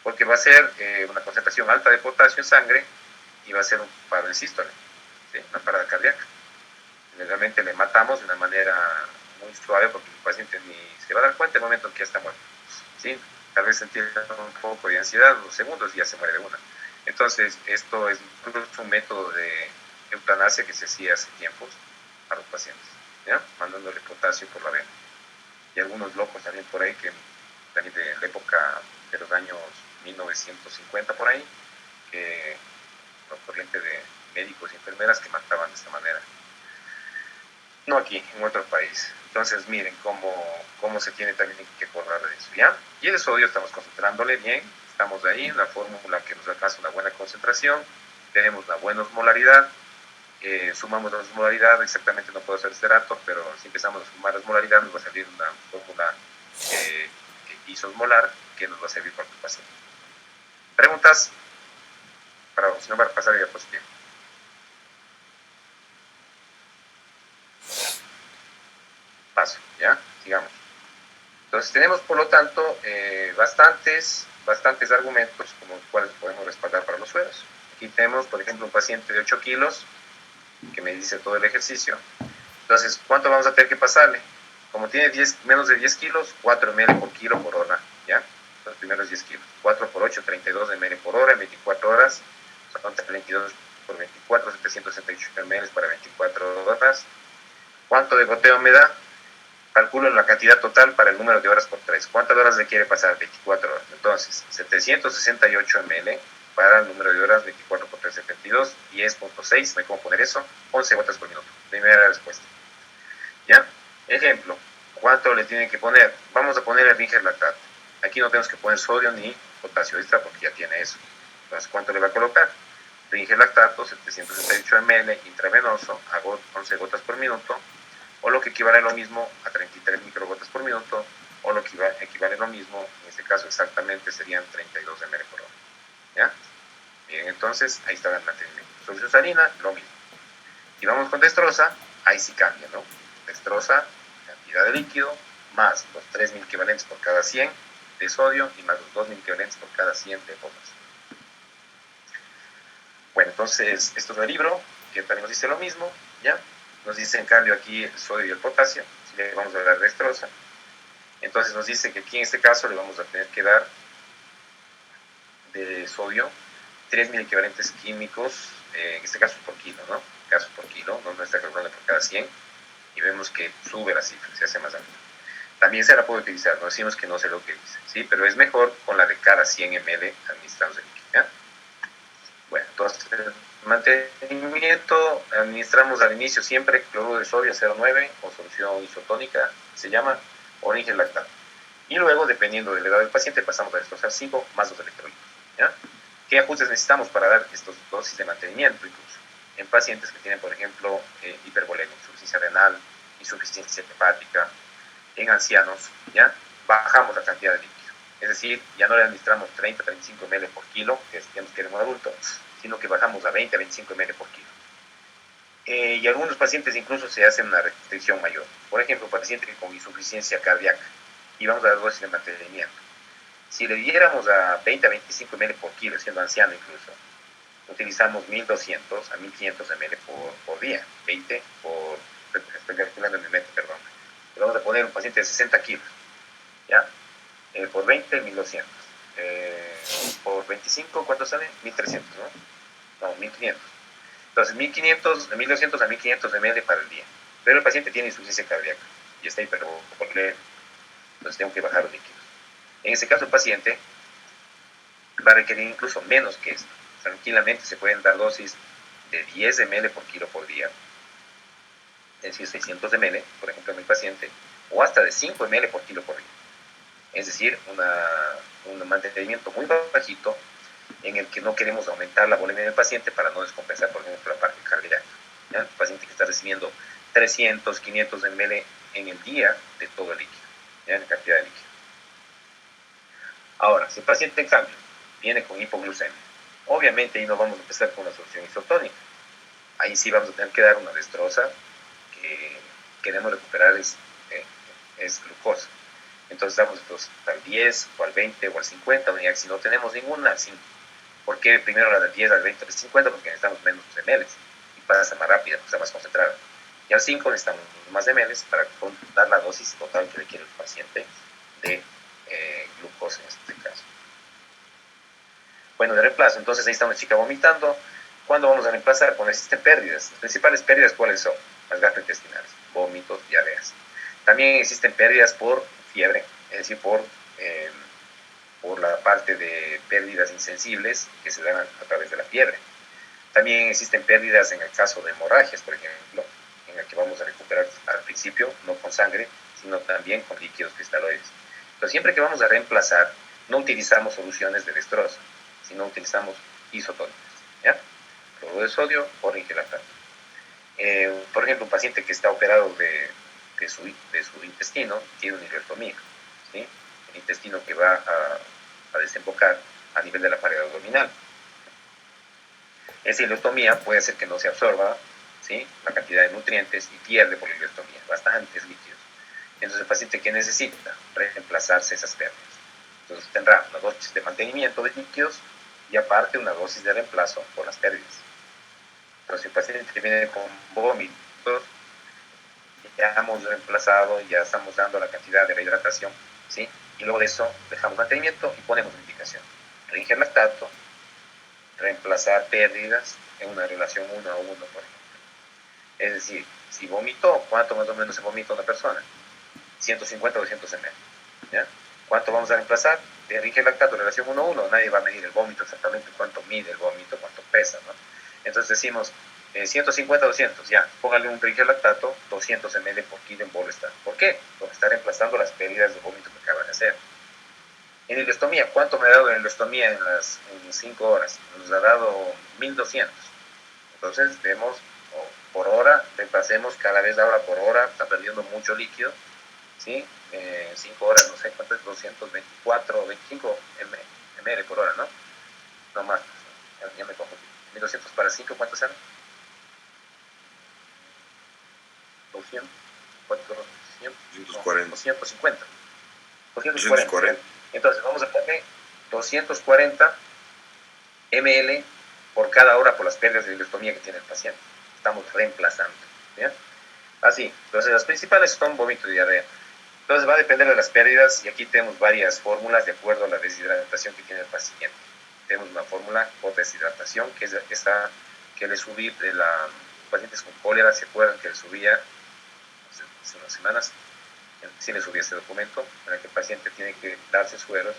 porque va a ser una concentración alta de potasio en sangre y va a ser un paro en sístole, ¿sí? Una parada cardíaca. Generalmente le matamos de una manera muy suave porque el paciente ni se va a dar cuenta en el momento en que ya está muerto, ¿sí? Tal vez sentir un poco de ansiedad, unos segundos y ya se muere de una. Entonces, esto es incluso un método de eutanasia que se hacía hace tiempos a los pacientes, ¿ya? Mandándole potasio por la vena. Y algunos locos también por ahí que también de la época de los años 1950 por ahí, que la corriente de médicos y enfermeras que mataban de esta manera. No aquí, en otro país. Entonces, miren cómo se tiene también que acordar de eso, ¿ya? Y el sodio estamos concentrándole bien, estamos ahí, una fórmula que nos alcanza una buena concentración, tenemos una buena osmolaridad, sumamos la osmolaridad, exactamente no puedo hacer este dato, pero si empezamos a sumar la osmolaridad nos va a salir una fórmula isosmolar que nos va a servir para el paciente. ¿Preguntas? Si no, para pasar a la diapositiva. Paso, ¿ya? Sigamos. Entonces tenemos, por lo tanto, bastantes argumentos como los cuales podemos respaldar para los sueros. Aquí tenemos, por ejemplo, un paciente de 8 kilos que me dice todo el ejercicio. Entonces, ¿cuánto vamos a tener que pasarle? Como tiene menos de 10 kilos, 4 ml por kilo por hora, ¿ya? Los primeros 10 kilos. 4 por 8, 32 ml por hora en 24 horas. Son 22 por 24, 768 ml para 24 horas. ¿Cuánto de goteo me da? Calculo la cantidad total para el número de horas por 3. ¿Cuántas horas le quiere pasar? 24 horas. Entonces, 768 ml para el número de horas, 24 por 3, 72, 10.6, ¿me puedo poner eso? 11 gotas por minuto. Primera respuesta. ¿Ya? Ejemplo, ¿cuánto le tienen que poner? Vamos a poner el Ringer lactato. Aquí no tenemos que poner sodio ni potasio extra porque ya tiene eso. Entonces, ¿cuánto le va a colocar? Ringer lactato, 768 ml intravenoso, a 11 gotas por minuto, o lo que equivale a lo mismo a 33 microgotas por minuto, o lo que equivale a lo mismo, en este caso exactamente serían 32 ml por hora. ¿Ya? Bien, entonces ahí está el mantenimiento. Solución salina, lo mismo. Y vamos con dextrosa, ahí sí cambia, ¿no? Dextrosa, cantidad de líquido, más los 3.000 equivalentes por cada 100 de sodio y más los 2.000 equivalentes por cada 100 de potasio. Bueno, entonces esto es el libro, que también nos dice lo mismo, ¿ya? Nos dice en cambio aquí el sodio y el potasio, si le vamos a dar dextrosa. Entonces nos dice que aquí en este caso le vamos a tener que dar de sodio 3.000 equivalentes químicos, en este caso por kilo, ¿no? Caso por kilo, no está calculando por cada 100, y vemos que sube la cifra, se hace más alta. También se la puede utilizar, no decimos que no se lo utilice, ¿sí? Pero es mejor con la de cada 100 ml administrados de líquido, ¿ya? Bueno, entonces, mantenimiento, administramos al inicio siempre cloruro de sodio 0,9 o solución isotónica, se llama, o Ringer lactato. Y luego, dependiendo de la edad del paciente, pasamos a dextrosar 5 más los electrolitos, ¿ya? ¿Qué ajustes necesitamos para dar estos dosis de mantenimiento incluso? En pacientes que tienen, por ejemplo, hipervolemia, insuficiencia renal, insuficiencia hepática, en ancianos, ¿ya? Bajamos la cantidad de líquido. Es decir, ya no le administramos 30-35 ml por kilo, que tenemos que ir en un adulto, sino que bajamos a 20-25 ml por kilo. Y algunos pacientes incluso se hacen una restricción mayor. Por ejemplo, paciente con insuficiencia cardíaca, y vamos a dar dosis de mantenimiento. Si le diéramos a 20-25 ml por kilo, siendo anciano incluso, utilizamos 1.200 a 1.500 ml por día, 20 por, estoy calculando en mi mente, perdón. Le vamos a poner un paciente de 60 kilos, ¿ya? Por 20, 1.200. Por 25, ¿cuánto sale? 1.300, ¿no? No, 1.500. Entonces, 1.500, de 1.200 a 1.500 ml para el día. Pero el paciente tiene insuficiencia cardíaca y está hipervolemia, entonces tengo que bajar los líquidos. En ese caso, el paciente va a requerir incluso menos que esto. Tranquilamente se pueden dar dosis de 10 ml por kilo por día, es decir, 600 ml, por ejemplo, en mi paciente, o hasta de 5 ml por kilo por día. Es decir, un mantenimiento muy bajito en el que no queremos aumentar la volemia del paciente para no descompensar, por ejemplo, la parte cardíaca. ¿Ya? El paciente que está recibiendo 300, 500 ml en el día de todo el líquido, ¿ya? En cantidad de líquido. Ahora, si el paciente, en cambio, viene con hipoglucemia, obviamente ahí no vamos a empezar con una solución isotónica. Ahí sí vamos a tener que dar una dextrosa que queremos recuperar es glucosa. Entonces damos al 10 o al 20 o al 50 unidades. Si no tenemos ninguna, al 5. ¿Por qué primero la del 10, al 20, al 50? Porque necesitamos menos ml y pasa más rápida, está más concentrada. Y al 5 necesitamos más ml para dar la dosis total que requiere el paciente de glucosa en este caso. Bueno, de reemplazo, entonces ahí está una chica vomitando. ¿Cuándo vamos a reemplazar? Cuando existen pérdidas. Las principales pérdidas, ¿cuáles son? Las gastrointestinales, vómitos, diarreas. También existen pérdidas por fiebre, es decir, por la parte de pérdidas insensibles que se dan a través de la fiebre. También existen pérdidas en el caso de hemorragias, por ejemplo, en el que vamos a recuperar al principio, no con sangre, sino también con líquidos cristaloides. Pero siempre que vamos a reemplazar, no utilizamos soluciones de destrozo, sino utilizamos isotónicos, ¿ya? Cloruro de sodio o ringelactato. Por ejemplo, un paciente que está operado de su intestino tiene una ileostomía, ¿sí? El intestino que va a desembocar a nivel de la pared abdominal. Esa ileostomía puede hacer que no se absorba, ¿sí?, la cantidad de nutrientes y pierde por la ileostomía bastantes líquidos. Entonces el paciente que necesita reemplazarse esas pérdidas. Entonces tendrá una dosis de mantenimiento de líquidos y aparte una dosis de reemplazo por las pérdidas. Entonces el paciente viene con vómitos, ya hemos reemplazado, ya estamos dando la cantidad de la hidratación, ¿sí? Y luego de eso dejamos mantenimiento y ponemos indicación. Ringelactato, reemplazar pérdidas en una relación 1 a 1, por ejemplo. Es decir, si vomitó, ¿cuánto más o menos se vomita una persona? 150 o 200 ml. ¿Ya? ¿Cuánto vamos a reemplazar? De ringelactato, relación 1 a 1, nadie va a medir el vómito exactamente, cuánto mide el vómito, cuánto pesa, ¿no? Entonces decimos 150 200, ya, póngale un ringelactato, 200 ml por kilo en bolo está. ¿Por qué? Porque está reemplazando las pérdidas de vómito que acaban de hacer. En ileostomía, ¿cuánto me ha dado en ileostomía en 5 horas? Nos ha dado 1200. Entonces vemos por hora, reemplacemos cada vez la hora por hora, está perdiendo mucho líquido, ¿sí? 5 horas, no sé cuánto es, 224 o 25 ml por hora, ¿no? No más, ya me confundí. 1200 para 5, ¿cuántos eran? 200, ¿cuántos? 240. 250. 240. Entonces vamos a poner 240 ml por cada hora por las pérdidas de ileostomía que tiene el paciente. Estamos reemplazando, ¿ya? Así, entonces las principales son vómito y diarrea. Entonces va a depender de las pérdidas y aquí tenemos varias fórmulas de acuerdo a la deshidratación que tiene el paciente. Tenemos una fórmula por deshidratación, que es esta que le subí de los pacientes con cólera, ¿se acuerdan que le subía hace unas semanas? Sí le subí este documento en el que el paciente tiene que darse sueros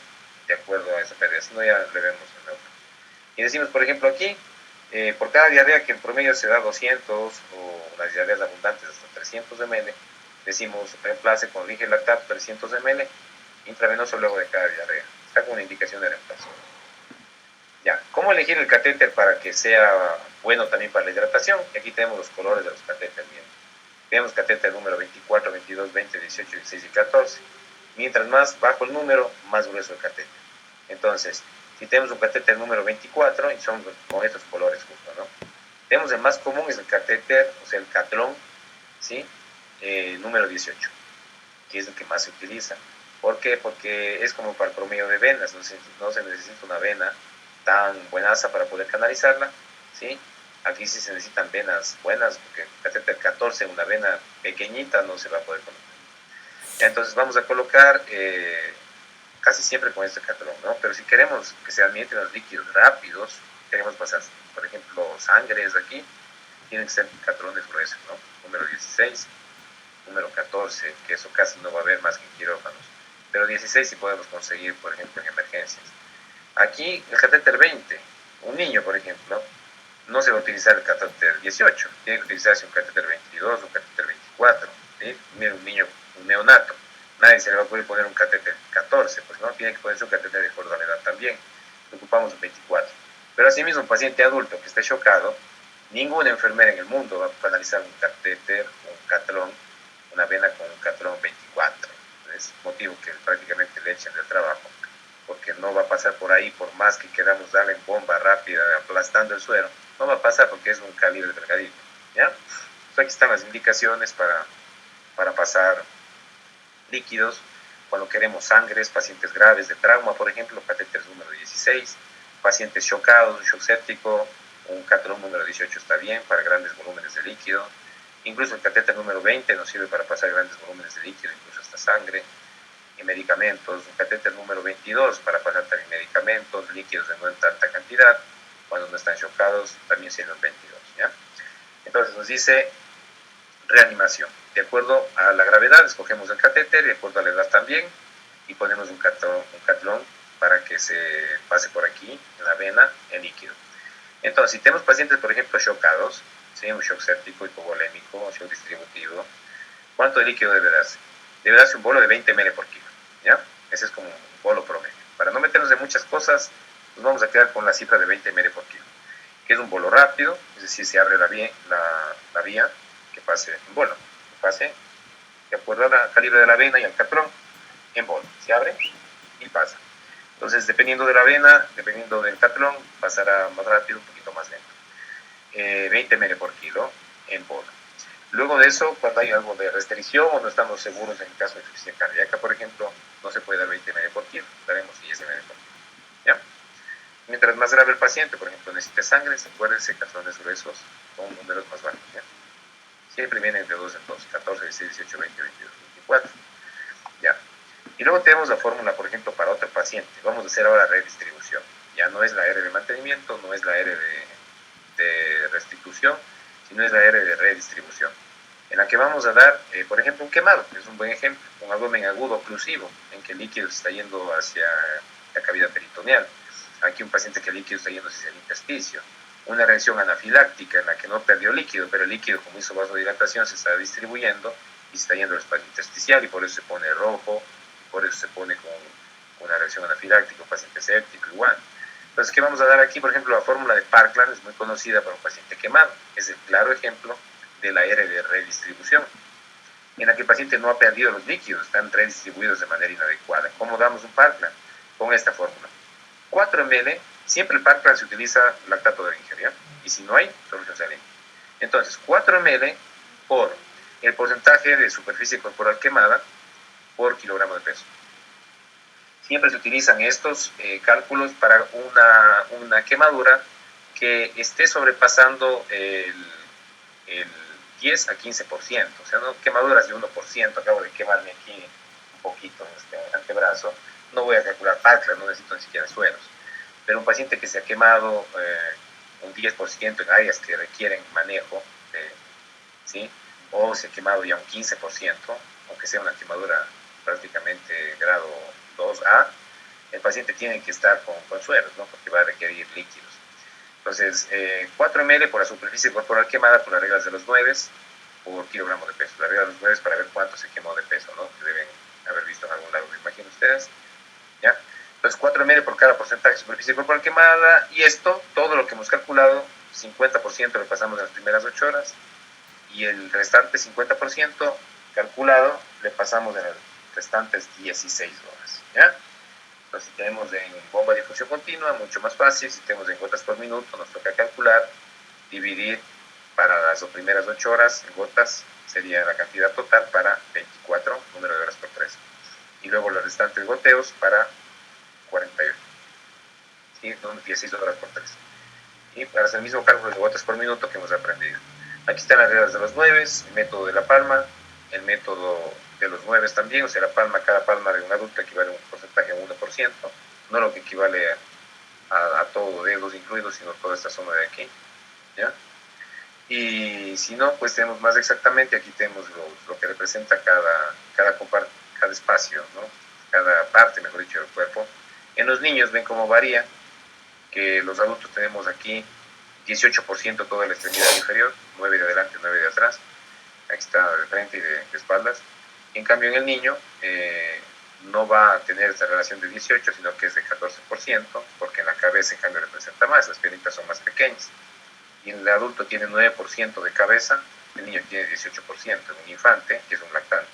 de acuerdo a esa pérdida, si no ya le vemos en la otra. Y decimos, por ejemplo, aquí, por cada diarrea que en promedio se da 200 o las diarreas abundantes hasta 300 ml, decimos reemplace con ringelactato 300 ml intravenoso luego de cada diarrea. Está con una indicación de reemplazo. Ya, ¿cómo elegir el catéter para que sea bueno también para la hidratación? Y aquí tenemos los colores de los catéteres. Bien. Tenemos catéter número 24, 22, 20, 18, 16 y 14. Mientras más bajo el número, más grueso el catéter. Entonces, si tenemos un catéter número 24, y son con estos colores justo, ¿no? Tenemos el más común, es el catéter, o sea, el catlón, ¿sí? Número 18, que es el que más se utiliza. ¿Por qué? Porque es como para el promedio de venas, no se necesita una vena tan buenaza para poder canalizarla, ¿sí? Aquí sí se necesitan venas buenas, porque el catéter 14, una vena pequeñita, no se va a poder colocar. Entonces vamos a colocar casi siempre con este catlón, ¿no? Pero si queremos que se administren los líquidos rápidos, queremos pasar, por ejemplo, sangres aquí, tienen que ser catlones gruesos, ¿no? Número 16, número 14, que eso casi no va a haber más que en quirófanos, pero 16 sí podemos conseguir, por ejemplo, en emergencias. Aquí el catéter 20, un niño, por ejemplo, no se va a utilizar el catéter 18, tiene que utilizarse un catéter 22, un catéter 24, ¿sí? Mira, un niño, un neonato, nadie se le va a poder poner un catéter 14, pues no, tiene que ponerse un catéter de acuerdo a la edad también, ocupamos un 24. Pero asimismo, un paciente adulto que esté chocado, ninguna enfermera en el mundo va a canalizar un catéter, un catlón, una vena con un catlón 24. Es motivo que prácticamente le echen del trabajo, porque no va a pasar por ahí, por más que queramos darle en bomba rápida, aplastando el suero, no va a pasar porque es un calibre delgadito, ¿ya? Entonces aquí están las indicaciones para pasar líquidos. Cuando queremos sangres, pacientes graves de trauma, por ejemplo, catéter número 16, pacientes chocados, un shock séptico, un catrón número 18 está bien para grandes volúmenes de líquido. Incluso el catéter número 20 nos sirve para pasar grandes volúmenes de líquido, incluso hasta sangre. Y medicamentos, un catéter número 22 para pasar también medicamentos, líquidos de no en tanta cantidad, cuando no están chocados, también sirven 22, ¿ya? Entonces nos dice reanimación. De acuerdo a la gravedad, escogemos el catéter, de acuerdo a la edad también, y ponemos un catlón para que se pase por aquí, en la vena, el líquido. Entonces, si tenemos pacientes, por ejemplo, chocados, ¿sí? Un shock séptico, hipovolémico, shock distributivo, ¿cuánto de líquido debe darse? Debe darse un bolo de 20 ml por kilo, ¿ya? Ese es como un bolo promedio. Para no meternos de muchas cosas, nos vamos a quedar con la cifra de 20 ml por kilo, que es un bolo rápido, es decir, se abre la vía que pase en bolo, que pase de acuerdo al calibre de la vena y al catrón, en bolo, se abre y pasa. Entonces, dependiendo de la vena, dependiendo del catrón, pasará más rápido, un poquito más lento. 20 ml por kilo en bolo. Luego de eso, cuando hay algo de restricción o no estamos seguros en el caso de insuficiencia cardíaca, por ejemplo, no se puede dar 20 ml por kilo, daremos 10 ml por kilo, ¿ya? Mientras más grave el paciente, por ejemplo, necesita sangre, acuérdense, catrones gruesos con números más bajos, ¿ya? Siempre vienen de 2 en 2, 14, 16, 18, 20, 22, 24, ¿ya? Y luego tenemos la fórmula, por ejemplo, para otro paciente. Vamos a hacer ahora redistribución. Ya no es la R de mantenimiento, no es la R de restitución, sino es la R de redistribución, en la que vamos a dar, por ejemplo, un quemado, es un buen ejemplo, un abdomen agudo oclusivo, en que el líquido se está yendo hacia la cavidad peritoneal. Aquí un paciente que el líquido está yendo hacia el intersticio. Una reacción anafiláctica en la que no perdió líquido, pero el líquido, como hizo vasodilatación, se está distribuyendo y se está yendo al espacio intersticial, y por eso se pone rojo, por eso se pone con una reacción anafiláctica, un paciente séptico igual. Entonces, ¿qué vamos a dar aquí? Por ejemplo, la fórmula de Parkland es muy conocida para un paciente quemado. Es el claro ejemplo de la R de redistribución, en la que el paciente no ha perdido los líquidos, están redistribuidos de manera inadecuada. ¿Cómo damos un Parkland? Con esta fórmula. 4 ml, siempre el Parkland se utiliza lactato de Ringer, ¿ya? Y si no hay, solución saline. Entonces, 4 ml por el porcentaje de superficie corporal quemada por kilogramo de peso. Siempre se utilizan estos cálculos para una quemadura que esté sobrepasando el 10 a 15%, o sea, no quemaduras de 1%, acabo de quemarme aquí un poquito en este antebrazo, no voy a calcular Parkland, no necesito ni siquiera sueros, pero un paciente que se ha quemado un 10% en áreas que requieren manejo, ¿sí? O se ha quemado ya un 15%, aunque sea una quemadura prácticamente grado 2A, el paciente tiene que estar con sueros, ¿no? Porque va a requerir líquidos. Entonces, 4 ml por la superficie corporal quemada por las reglas de los 9 por kilogramo de peso. La regla de los 9 para ver cuánto se quemó de peso, ¿no? Que deben haber visto en algún lado, me imagino ustedes, ¿ya? Entonces, 4 ml por cada porcentaje de superficie corporal quemada, y esto, todo lo que hemos calculado, 50% lo pasamos en las primeras 8 horas, y el restante 50% calculado le pasamos en las restantes 16 horas, ¿ya? Entonces, si tenemos en bomba de difusión continua, mucho más fácil. Si tenemos en gotas por minuto, nos toca calcular, dividir para las primeras 8 horas en gotas, sería la cantidad total para 24, número de horas por 3. Y luego los restantes goteos para 48, ¿sí? 16 horas por 3. Y para hacer el mismo cálculo de gotas por minuto que hemos aprendido. Aquí están las reglas de los 9, el método de la palma, el método de los 9 también, o sea, cada palma de un adulto equivale a un porcentaje de 1%, no lo que equivale a todo, dedos incluidos, sino toda esta zona de aquí, ¿ya? Y si no, pues tenemos más exactamente, aquí tenemos lo que representa cada espacio, ¿no? Cada parte, mejor dicho, del cuerpo. En los niños ven cómo varía, que los adultos tenemos aquí 18% toda la extremidad inferior, 9 de adelante, 9 de atrás, aquí está de frente y de espaldas. En cambio, en el niño no va a tener esta relación de 18, sino que es de 14%, porque en la cabeza, en cambio, representa más, las piernitas son más pequeñas. Y en el adulto tiene 9% de cabeza, el niño tiene 18%, en un infante, que es un lactante.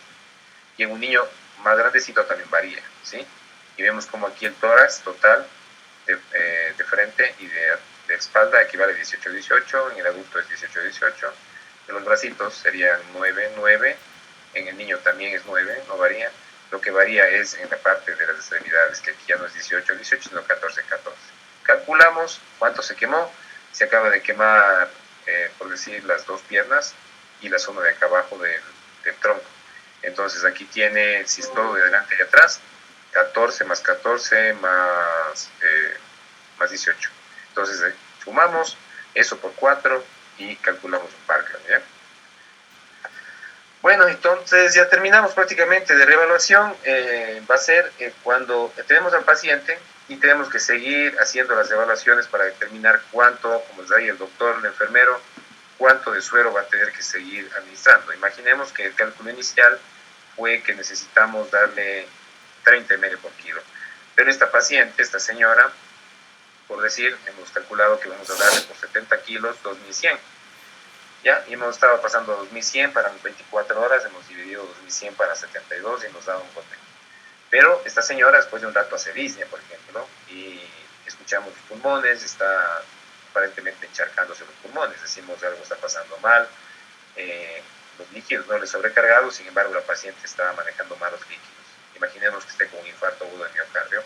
Y en un niño más grandecito también varía, ¿sí? Y vemos como aquí el tórax total de frente y de espalda equivale a 18-18, en el adulto es 18-18, en los bracitos serían 9-9, en el niño también es 9, no varía, Lo que varía es en la parte de las extremidades, que aquí ya no es 18, sino 14. Calculamos cuánto se quemó. Se acaba de quemar, por decir, las dos piernas y la zona de acá abajo del tronco. Entonces aquí tiene, si es todo de adelante y atrás, 14 más 14 más 18. Entonces sumamos eso por 4 y calculamos un Parker, ¿ya? Bueno, entonces ya terminamos prácticamente de reevaluación. Va a ser cuando tenemos al paciente y tenemos que seguir haciendo las evaluaciones para determinar cuánto, como les dice el doctor, el enfermero, cuánto de suero va a tener que seguir administrando. Imaginemos que el cálculo inicial fue que necesitamos darle 30 ml por kilo. Pero esta paciente, esta señora, por decir, hemos calculado que vamos a darle por 70 kilos 2100. ¿Ya? Y hemos estado pasando 2100 para 24 horas, hemos dividido 2100 para 72 y nos da un bote. Pero esta señora después de un rato hace disnea, por ejemplo, y escuchamos los pulmones, está aparentemente encharcándose los pulmones, decimos algo está pasando mal, los líquidos no le sobrecargados, sin embargo la paciente está manejando malos líquidos. Imaginemos que esté con un infarto agudo de miocardio.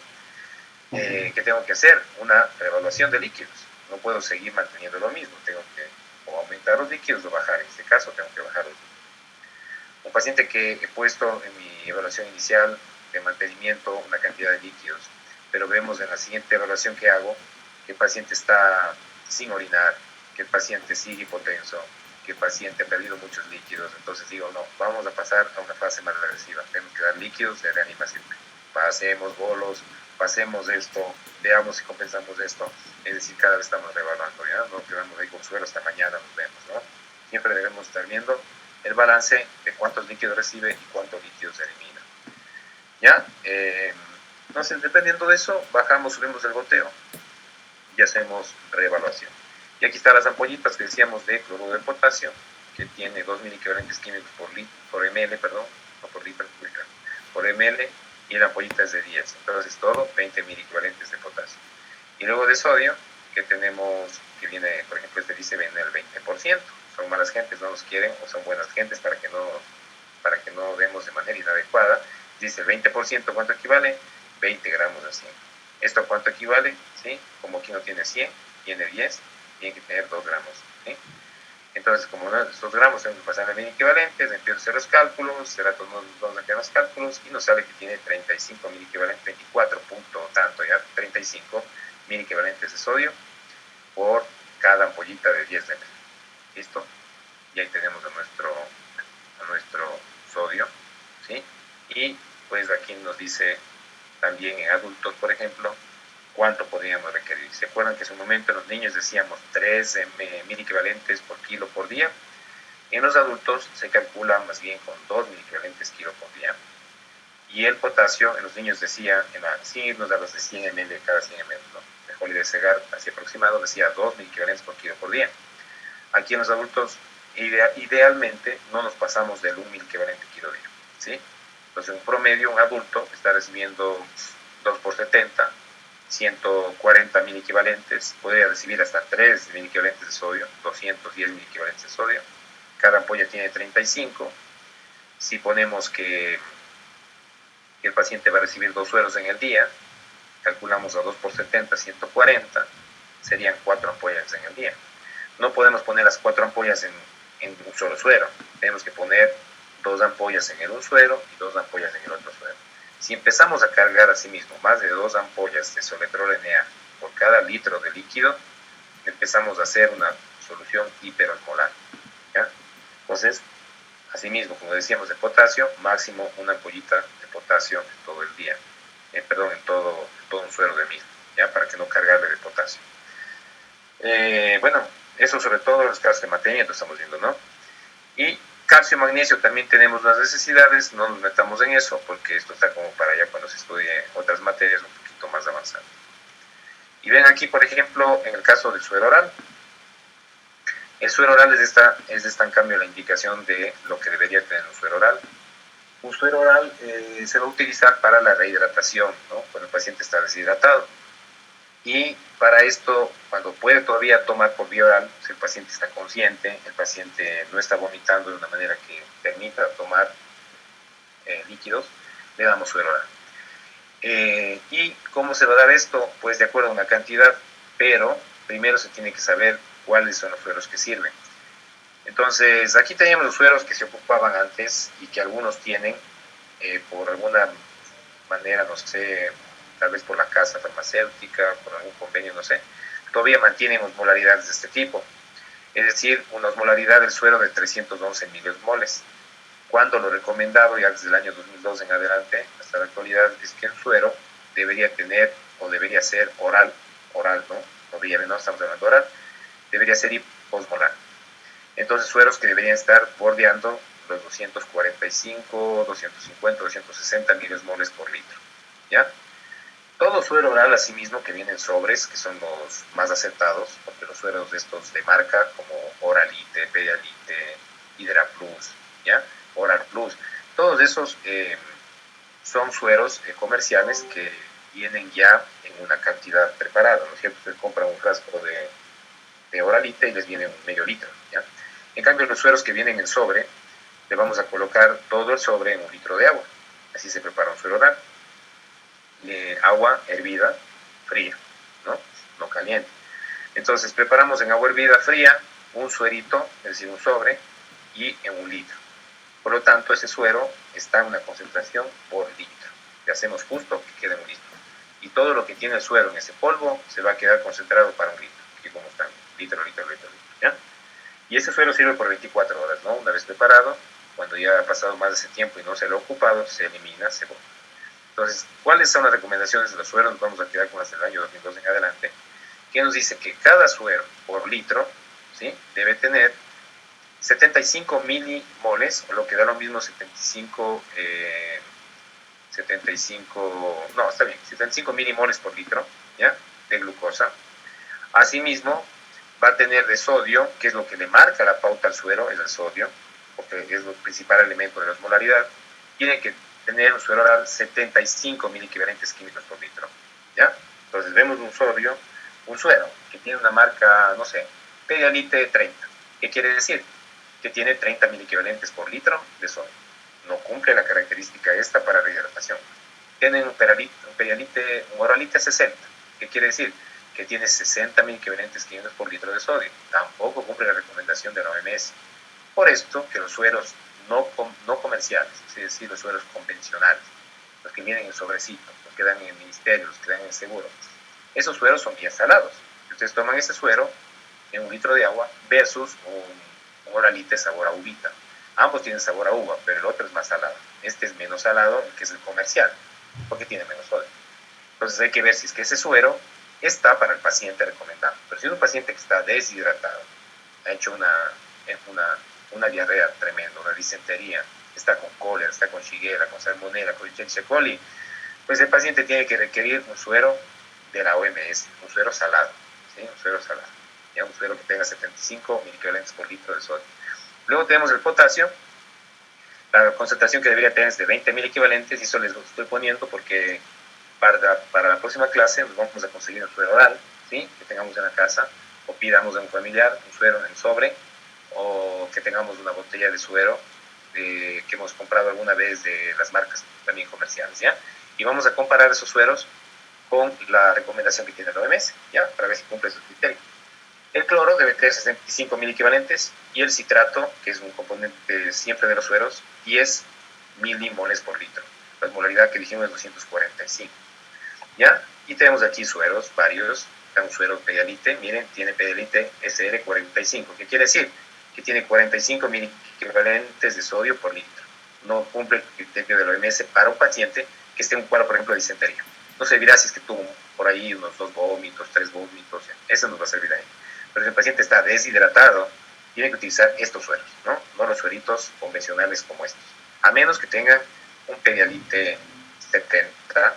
¿Qué tengo que hacer? Una reevaluación de líquidos. No puedo seguir manteniendo lo mismo, tengo que o aumentar los líquidos o bajar. En este caso tengo que bajar los líquidos. Un paciente que he puesto en mi evaluación inicial de mantenimiento una cantidad de líquidos, pero vemos en la siguiente evaluación que hago que el paciente está sin orinar, que el paciente sigue hipotenso, que el paciente ha perdido muchos líquidos. Entonces digo, no, vamos a pasar a una fase más agresiva, tenemos que dar líquidos de reanimación. Pasemos bolos, pasemos esto, veamos si compensamos esto. Es decir, cada vez estamos reevaluando, ¿ya? No quedamos ahí con suelo hasta mañana, nos vemos, ¿no? Siempre debemos estar viendo el balance de cuántos líquidos recibe y cuántos líquidos elimina. ¿Ya? Entonces, dependiendo de eso, bajamos, subimos el goteo y hacemos reevaluación. Y aquí están las ampollitas que decíamos de cloruro de potasio, que tiene 2 mil equivalentes químicos por ml, perdón, no por litro, por ml, y la ampollita es de 10. Entonces, todo 20 mil equivalentes de potasio. Y luego de sodio, que tenemos, que viene, por ejemplo, este dice viene el 20%. Son malas gentes, no nos quieren, o son buenas gentes para que no demos de manera inadecuada. Dice el 20%, ¿cuánto equivale? 20 gramos de 100. ¿Esto cuánto equivale? ¿Sí? Como aquí no tiene 100, tiene 10, tiene que tener 2 gramos. ¿Sí? Entonces, como esos gramos tenemos que pasar a mil equivalentes, empiezo a hacer los cálculos, será todos los cálculos y nos sale que tiene 35 mil equivalentes, 24 punto tanto, ya 35 mil equivalentes de sodio por cada ampollita de 10 ml. ¿Listo? Y ahí tenemos a nuestro sodio, ¿sí? Y pues aquí nos dice también en adultos, por ejemplo, cuánto podríamos requerir. ¿Se acuerdan que en su momento en los niños decíamos 3 mil equivalentes por kilo por día? En los adultos se calcula más bien con 2 mil equivalentes kilo por día. Y el potasio en los niños decía, sin irnos a los de 100 ml cada 100 ml, ¿no? De Holly de Segar, así aproximado, decía 2 mil equivalentes por kilo por día. Aquí en los adultos, idealmente, no nos pasamos del 1 mil equivalente kilo día, ¿sí? Entonces, en promedio, un adulto está recibiendo 2 por 70, 140 mil equivalentes, podría recibir hasta 3 mil equivalentes de sodio, 210 mil equivalentes de sodio. Cada ampolla tiene 35. Si ponemos que el paciente va a recibir 2 sueros en el día, calculamos a 2 por 70, 140, serían 4 ampollas en el día. No podemos poner las 4 ampollas en un solo suero, tenemos que poner 2 ampollas en el un suero y 2 ampollas en el otro suero. Si empezamos a cargar así mismo más de 2 ampollas de soletrol NA por cada litro de líquido, empezamos a hacer una solución hiperosmolar, ¿ya? Entonces, asimismo, como decíamos, de potasio, máximo una ampollita de potasio en todo el día, en todo un suero de mismo, ¿ya? Para que no cargarle de potasio. Bueno, eso sobre todo en los casos de mantenimiento estamos viendo, ¿no? Y calcio, magnesio, también tenemos las necesidades, no nos metamos en eso, porque esto está como para ya cuando se estudie otras materias un poquito más avanzadas. Y ven aquí, por ejemplo, en el caso del suero oral. El suero oral es esta en cambio la indicación de lo que debería tener un suero oral. Un suero oral se va a utilizar para la rehidratación, ¿no? Cuando el paciente está deshidratado. Y para esto, cuando puede todavía tomar por vía oral, si el paciente está consciente, el paciente no está vomitando de una manera que permita tomar líquidos, le damos suero oral. ¿Y cómo se va a dar esto? Pues de acuerdo a una cantidad, pero primero se tiene que saber cuáles son los sueros que sirven. Entonces, aquí teníamos los sueros que se ocupaban antes y que algunos tienen, por alguna manera, no sé, tal vez por la casa farmacéutica, por algún convenio, no sé, todavía mantienen osmolaridades de este tipo. Es decir, una osmolaridad del suero de 311 milimoles. Cuando lo recomendado, ya desde el año 2002 en adelante, hasta la actualidad, es que el suero debería tener, o debería ser oral, ¿no? No estamos hablando oral, debería ser hiposmolar. Entonces, sueros que deberían estar bordeando los 245, 250, 260 milimoles por litro, ¿ya? Todo suero oral, asimismo, que viene en sobres, que son los más aceptados, porque los sueros de estos de marca, como Oralite, Pedialite, Hydra Plus, ¿ya? Oral Plus, todos esos son sueros comerciales que vienen ya en una cantidad preparada, ¿no es cierto? Usted compra un frasco de Oralite y les viene un medio litro, ¿ya? En cambio, los sueros que vienen en sobre, le vamos a colocar todo el sobre en un litro de agua. Así se prepara un suero oral. Agua hervida, fría, ¿no? No caliente. Entonces preparamos en agua hervida fría un suerito, es decir, un sobre, y en un litro. Por lo tanto, ese suero está en una concentración por litro. Le hacemos justo que quede un litro. Y todo lo que tiene el suero en ese polvo se va a quedar concentrado para un litro. Aquí como están, litro, ¿ya? Y ese suero sirve por 24 horas, ¿no? Una vez preparado, cuando ya ha pasado más de ese tiempo y no se lo ha ocupado, se elimina, se bota. Entonces, ¿cuáles son las recomendaciones de los sueros? Nos vamos a quedar con hasta el año 2002 en adelante, que nos dice que cada suero por litro, ¿sí?, debe tener 75 milimoles, o lo que da lo mismo 75 milimoles por litro, ¿ya?, de glucosa. Asimismo, va a tener de sodio, que es lo que le marca la pauta al suero, es el sodio, porque es el principal elemento de la osmolaridad. Tiene que tener un suero oral 75 miliequivalentes químicos por litro, ¿ya? Entonces vemos un suero que tiene una marca, no sé, Pedialite 30. ¿Qué quiere decir? Que tiene 30 miliequivalentes por litro de sodio. No cumple la característica esta para rehidratación. Tienen un Oralite 60. ¿Qué quiere decir? Que tiene 60 miliequivalentes químicos por litro de sodio. Tampoco cumple la recomendación de la OMS. Por esto que los sueros no comerciales, es decir, los sueros convencionales, los que vienen en sobrecito, los que dan en el ministerio, los que dan en el seguro, esos sueros son bien salados. Ustedes toman ese suero en un litro de agua versus un Oralite sabor a uvita. Ambos tienen sabor a uva, pero el otro es más salado. Este es menos salado, que es el comercial, porque tiene menos sodio. Entonces hay que ver si es que ese suero está para el paciente recomendado. Pero si es un paciente que está deshidratado, ha hecho una diarrea tremenda, una disentería, está con cólera, está con shigella, con salmonella, con Escherichia coli, pues el paciente tiene que requerir un suero de la OMS, un suero salado, ¿sí? Un suero salado, ya un suero que tenga 75 miliquivalentes por litro de sodio. Luego tenemos el potasio, la concentración que debería tener es de 20 miliequivalentes, y eso les lo estoy poniendo porque para la próxima clase nos vamos a conseguir un suero oral, ¿sí?, que tengamos en la casa, o pidamos de un familiar un suero en sobre, o que tengamos una botella de suero que hemos comprado alguna vez de las marcas también comerciales, ¿ya? Y vamos a comparar esos sueros con la recomendación que tiene la OMS, ¿ya?, para ver si cumple esos criterios. El cloro debe tener 65 miliequivalentes y el citrato, que es un componente siempre de los sueros, 10 milimoles por litro. La osmolaridad que dijimos es 245, ¿ya? Y tenemos aquí sueros varios. Está un suero Pedialite, miren, tiene Pedialite SR45. ¿Qué quiere decir? Que tiene 45 miliequivalentes de sodio por litro. No cumple el criterio de la OMS para un paciente que esté en un cuadro, por ejemplo, de disentería. No servirá si es que tuvo por ahí unos 2 vómitos, 3 vómitos, eso nos va a servir ahí. Pero si el paciente está deshidratado, tiene que utilizar estos sueros, ¿no? No los sueritos convencionales como estos. A menos que tenga un Pedialite 70,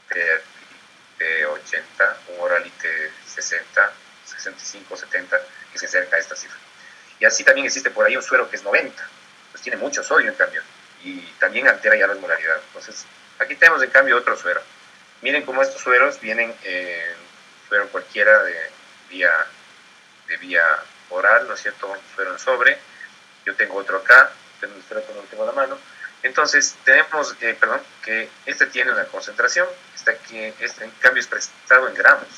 Pedialite 80, un Oralite 60, 65, 70, que se acerca a esta cifra. Y así también existe por ahí un suero que es 90, pues tiene mucho sodio en cambio, y también altera ya la osmolaridad. Entonces, aquí tenemos en cambio otro suero. Miren cómo estos sueros vienen suero cualquiera de vía oral, ¿no es cierto? Un suero en sobre. Yo tengo otro acá, pero no lo tengo a la mano. Entonces, tenemos, que este tiene una concentración, está aquí, este en cambio expresado en gramos,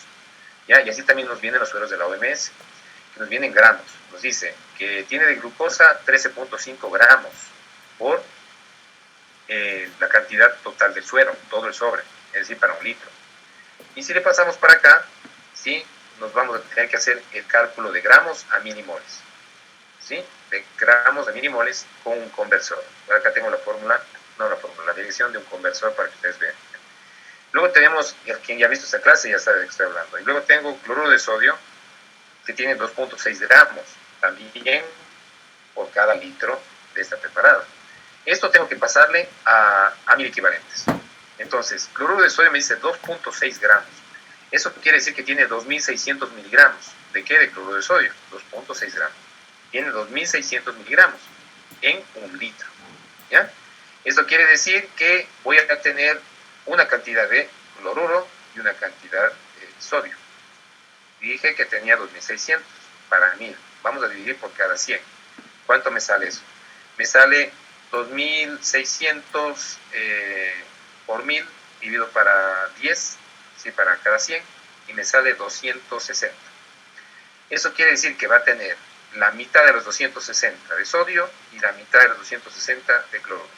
¿ya? Y así también nos vienen los sueros de la OMS, que nos vienen gramos. Nos dice que tiene de glucosa 13.5 gramos por la cantidad total del suero, todo el sobre, es decir, para un litro. Y si le pasamos para acá, ¿sí? Nos vamos a tener que hacer el cálculo de gramos a milimoles, ¿sí? De gramos a milimoles con un conversor. Acá tengo la fórmula, la dirección de un conversor para que ustedes vean. Luego tenemos, quien ya ha visto esta clase ya sabe de qué estoy hablando. Y luego tengo cloruro de sodio, que tiene 2.6 gramos, también por cada litro de esta preparada. Esto tengo que pasarle a mil equivalentes. Entonces, cloruro de sodio me dice 2.6 gramos. Eso quiere decir que tiene 2.600 miligramos. ¿De qué? De cloruro de sodio. 2.6 gramos. Tiene 2.600 miligramos en un litro. ¿Ya? Esto quiere decir que voy a tener una cantidad de cloruro y una cantidad de sodio. Dije que tenía 2.600 para 1000. Vamos a dividir por cada 100. ¿Cuánto me sale eso? Me sale 2.600 por 1000 dividido para 10, ¿sí? Para cada 100, y me sale 260. Eso quiere decir que va a tener la mitad de los 260 de sodio y la mitad de los 260 de cloruro.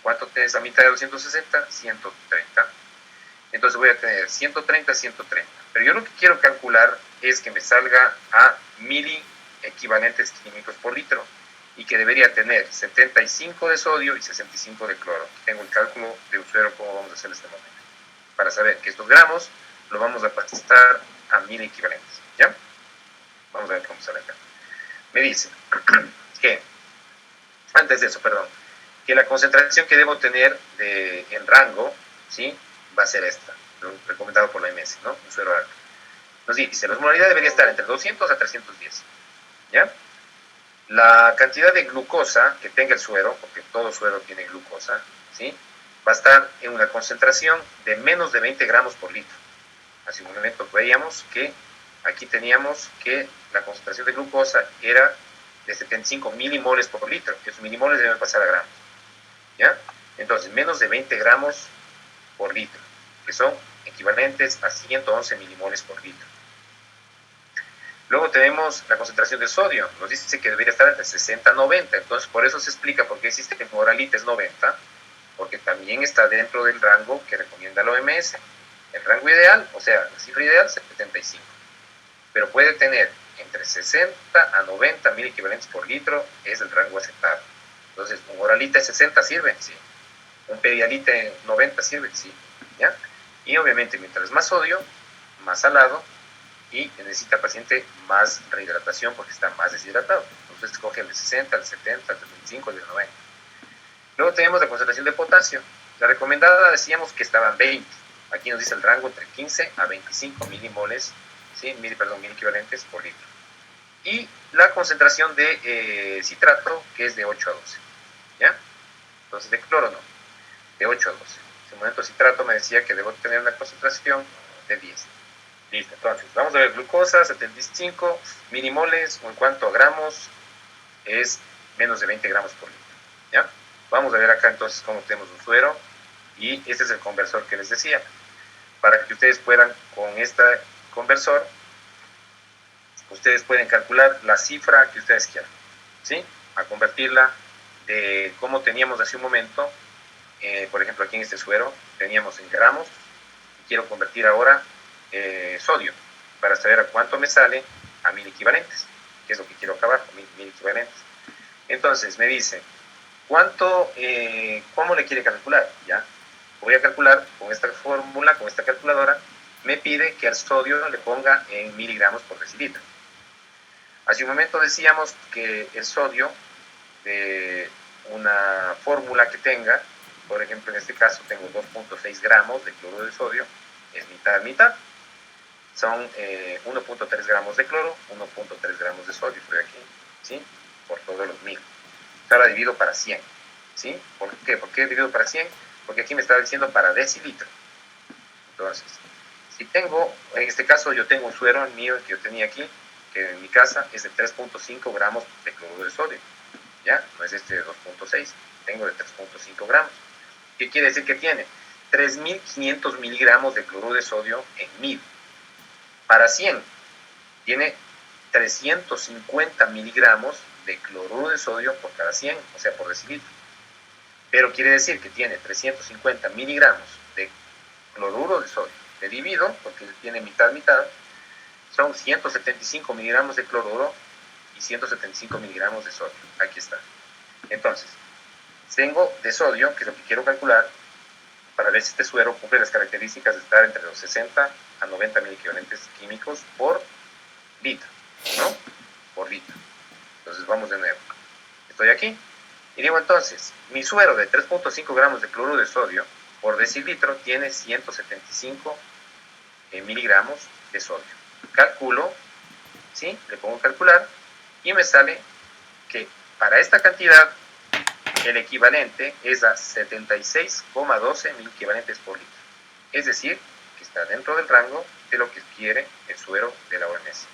¿Cuánto tienes la mitad de 260? 130. Entonces voy a tener 130, 130. Pero yo lo que quiero calcular es que me salga a mili equivalentes químicos por litro, y que debería tener 75 de sodio y 65 de cloro. Tengo el cálculo de un suero, como vamos a hacer en este momento, para saber que estos gramos lo vamos a pasar a 1000 equivalentes. ¿Ya? Vamos a ver cómo sale acá. Me dice que, antes de eso, que la concentración que debo tener en rango, ¿sí? Va a ser esta, lo recomendado por la OMS, ¿no? Un suero alto. Nos dice, la osmolaridad debería estar entre 200 a 310. ¿Ya? La cantidad de glucosa que tenga el suero, porque todo suero tiene glucosa, ¿sí? Va a estar en una concentración de menos de 20 gramos por litro. Hace un momento veíamos que aquí teníamos que la concentración de glucosa era de 75 milimoles por litro. Esos milimoles deben pasar a gramos. ¿Ya? Entonces, menos de 20 gramos por litro, que son equivalentes a 111 milimoles por litro. Luego tenemos la concentración de sodio. Nos dice que debería estar entre 60 y 90. Entonces, por eso se explica por qué existe que moralita es 90, porque también está dentro del rango que recomienda la OMS. El rango ideal, o sea, la cifra ideal, 75. Pero puede tener entre 60 a 90 mil equivalentes por litro, es el rango aceptable. Entonces, un oralita de 60 sirve, sí. Un pedialita de 90 sirve, sí. ¿Ya? Y obviamente, mientras más sodio, más salado, y necesita el paciente más rehidratación porque está más deshidratado. Entonces escoge el de 60, el de 70, el de 25, el de 90. Luego tenemos la concentración de potasio. La recomendada decíamos que estaban 20. Aquí nos dice el rango entre 15 a 25 milimoles, ¿sí? mil equivalentes por litro. Y la concentración de citrato, que es de 8 a 12. ¿Ya? Entonces de cloro no, de 8 a 12. En ese momento citrato me decía que debo tener una concentración de 10. Listo, entonces vamos a ver glucosa, 75 milimoles, o en cuanto a gramos, es menos de 20 gramos por litro. ¿Ya? Vamos a ver acá entonces cómo tenemos un suero, y este es el conversor que les decía. Para que ustedes puedan, con este conversor, ustedes pueden calcular la cifra que ustedes quieran, ¿sí? A convertirla de como teníamos hace un momento, por ejemplo aquí en este suero teníamos en gramos, y quiero convertir ahora sodio, para saber a cuánto me sale a 1000 equivalentes, que es lo que quiero acabar, 1000 equivalentes. Entonces me dice, ¿cómo le quiere calcular? ¿Ya? Voy a calcular con esta fórmula, con esta calculadora. Me pide que al sodio le ponga en miligramos por decilitro. Hace un momento decíamos que el sodio, de una fórmula que tenga, por ejemplo en este caso tengo 2.6 gramos de cloruro de sodio, es mitad, son 1.3 gramos de cloro, 1.3 gramos de sodio, estoy aquí, ¿sí? Por todos los 1000. Ahora divido para 100, ¿sí? ¿Por qué? ¿Por qué divido para 100? Porque aquí me está diciendo para decilitro. Entonces, si tengo, en este caso yo tengo un suero mío que yo tenía aquí, que en mi casa es de 3.5 gramos de cloruro de sodio, ¿ya? No es este de 2.6. tengo de 3.5 gramos. ¿Qué quiere decir que tiene? 3.500 miligramos de cloruro de sodio en 1000. Para 100, tiene 350 miligramos de cloruro de sodio por cada 100, o sea, por decilitro. Pero quiere decir que tiene 350 miligramos de cloruro de sodio. Le divido, porque tiene mitad, son 175 miligramos de cloruro y 175 miligramos de sodio. Aquí está. Entonces, tengo de sodio, que es lo que quiero calcular, para ver si este suero cumple las características de estar entre los 60 a 90 mil equivalentes químicos por litro, ¿no? Por litro. Entonces vamos de nuevo. Estoy aquí y digo entonces, mi suero de 3.5 gramos de cloruro de sodio por decilitro tiene 175 miligramos de sodio. Calculo, ¿sí? Le pongo calcular y me sale que para esta cantidad el equivalente es a 76,12 mil equivalentes por litro. Es decir, que está dentro del rango de lo que quiere el suero de la OMS.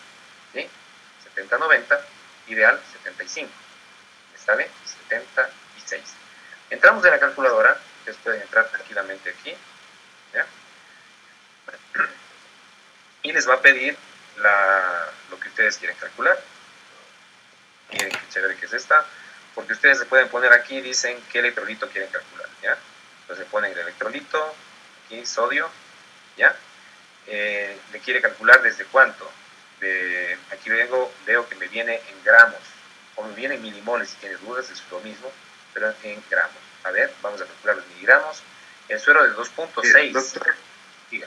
¿Sí? 70-90, ideal 75. ¿Me sale? 76. Entramos en la calculadora. Ustedes pueden entrar tranquilamente aquí. ¿Ya? Y les va a pedir lo que ustedes quieren calcular. Miren qué chévere que es esta. Porque ustedes se pueden poner aquí y dicen qué electrolito quieren calcular, ¿ya? Entonces ponen el electrolito, aquí sodio, ¿ya? Le quiere calcular desde cuánto. Aquí veo que me viene en gramos, o me viene en milimoles. Si tienes dudas es lo mismo, pero en gramos. A ver, vamos a calcular los miligramos. El suero de 2.6. Doctor,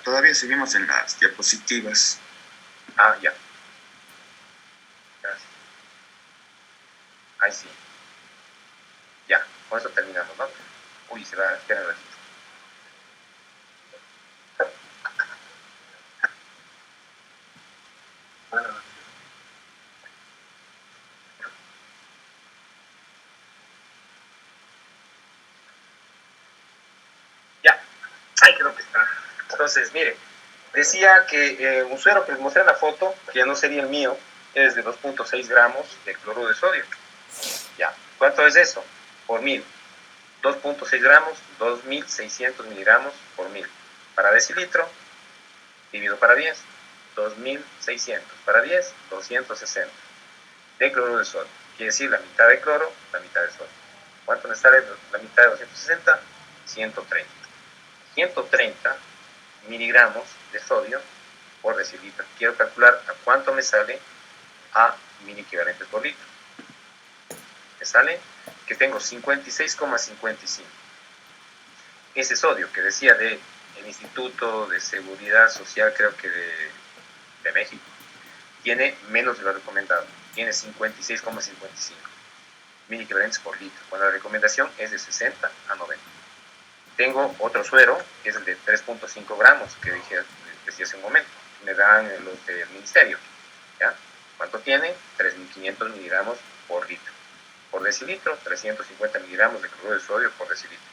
todavía seguimos en las diapositivas. Ah, ya. Gracias. Ahí sí. Ya, con eso terminamos, ¿no? Uy, se va, espera un ratito. Ya, ahí creo que está. Entonces, miren, decía que un suero que les mostré en la foto, que ya no sería el mío, es de 2.6 gramos de cloruro de sodio. Ya, ¿cuánto es eso? Por 1000. 2.6 gramos, 2.600 miligramos por 1000. Para decilitro, divido para 10, 2.600. Para 10, 260. De cloruro de sodio. Quiere decir la mitad de cloro, la mitad de sodio. ¿Cuánto me sale la mitad de 260? 130. 130 miligramos de sodio por decilitro. Quiero calcular a cuánto me sale a 1000 equivalentes por litro. Me sale que tengo 56,55. Ese sodio que decía del Instituto de Seguridad Social, creo que de México, tiene menos de lo recomendado. Tiene 56,55 mil equivalentes por litro, cuando la recomendación es de 60 a 90. Tengo otro suero, que es el de 3.5 gramos, que decía hace un momento. Me dan los del ministerio. ¿Ya? ¿Cuánto tiene? 3.500 miligramos por litro. Por decilitro, 350 miligramos de cloruro de sodio por decilitro.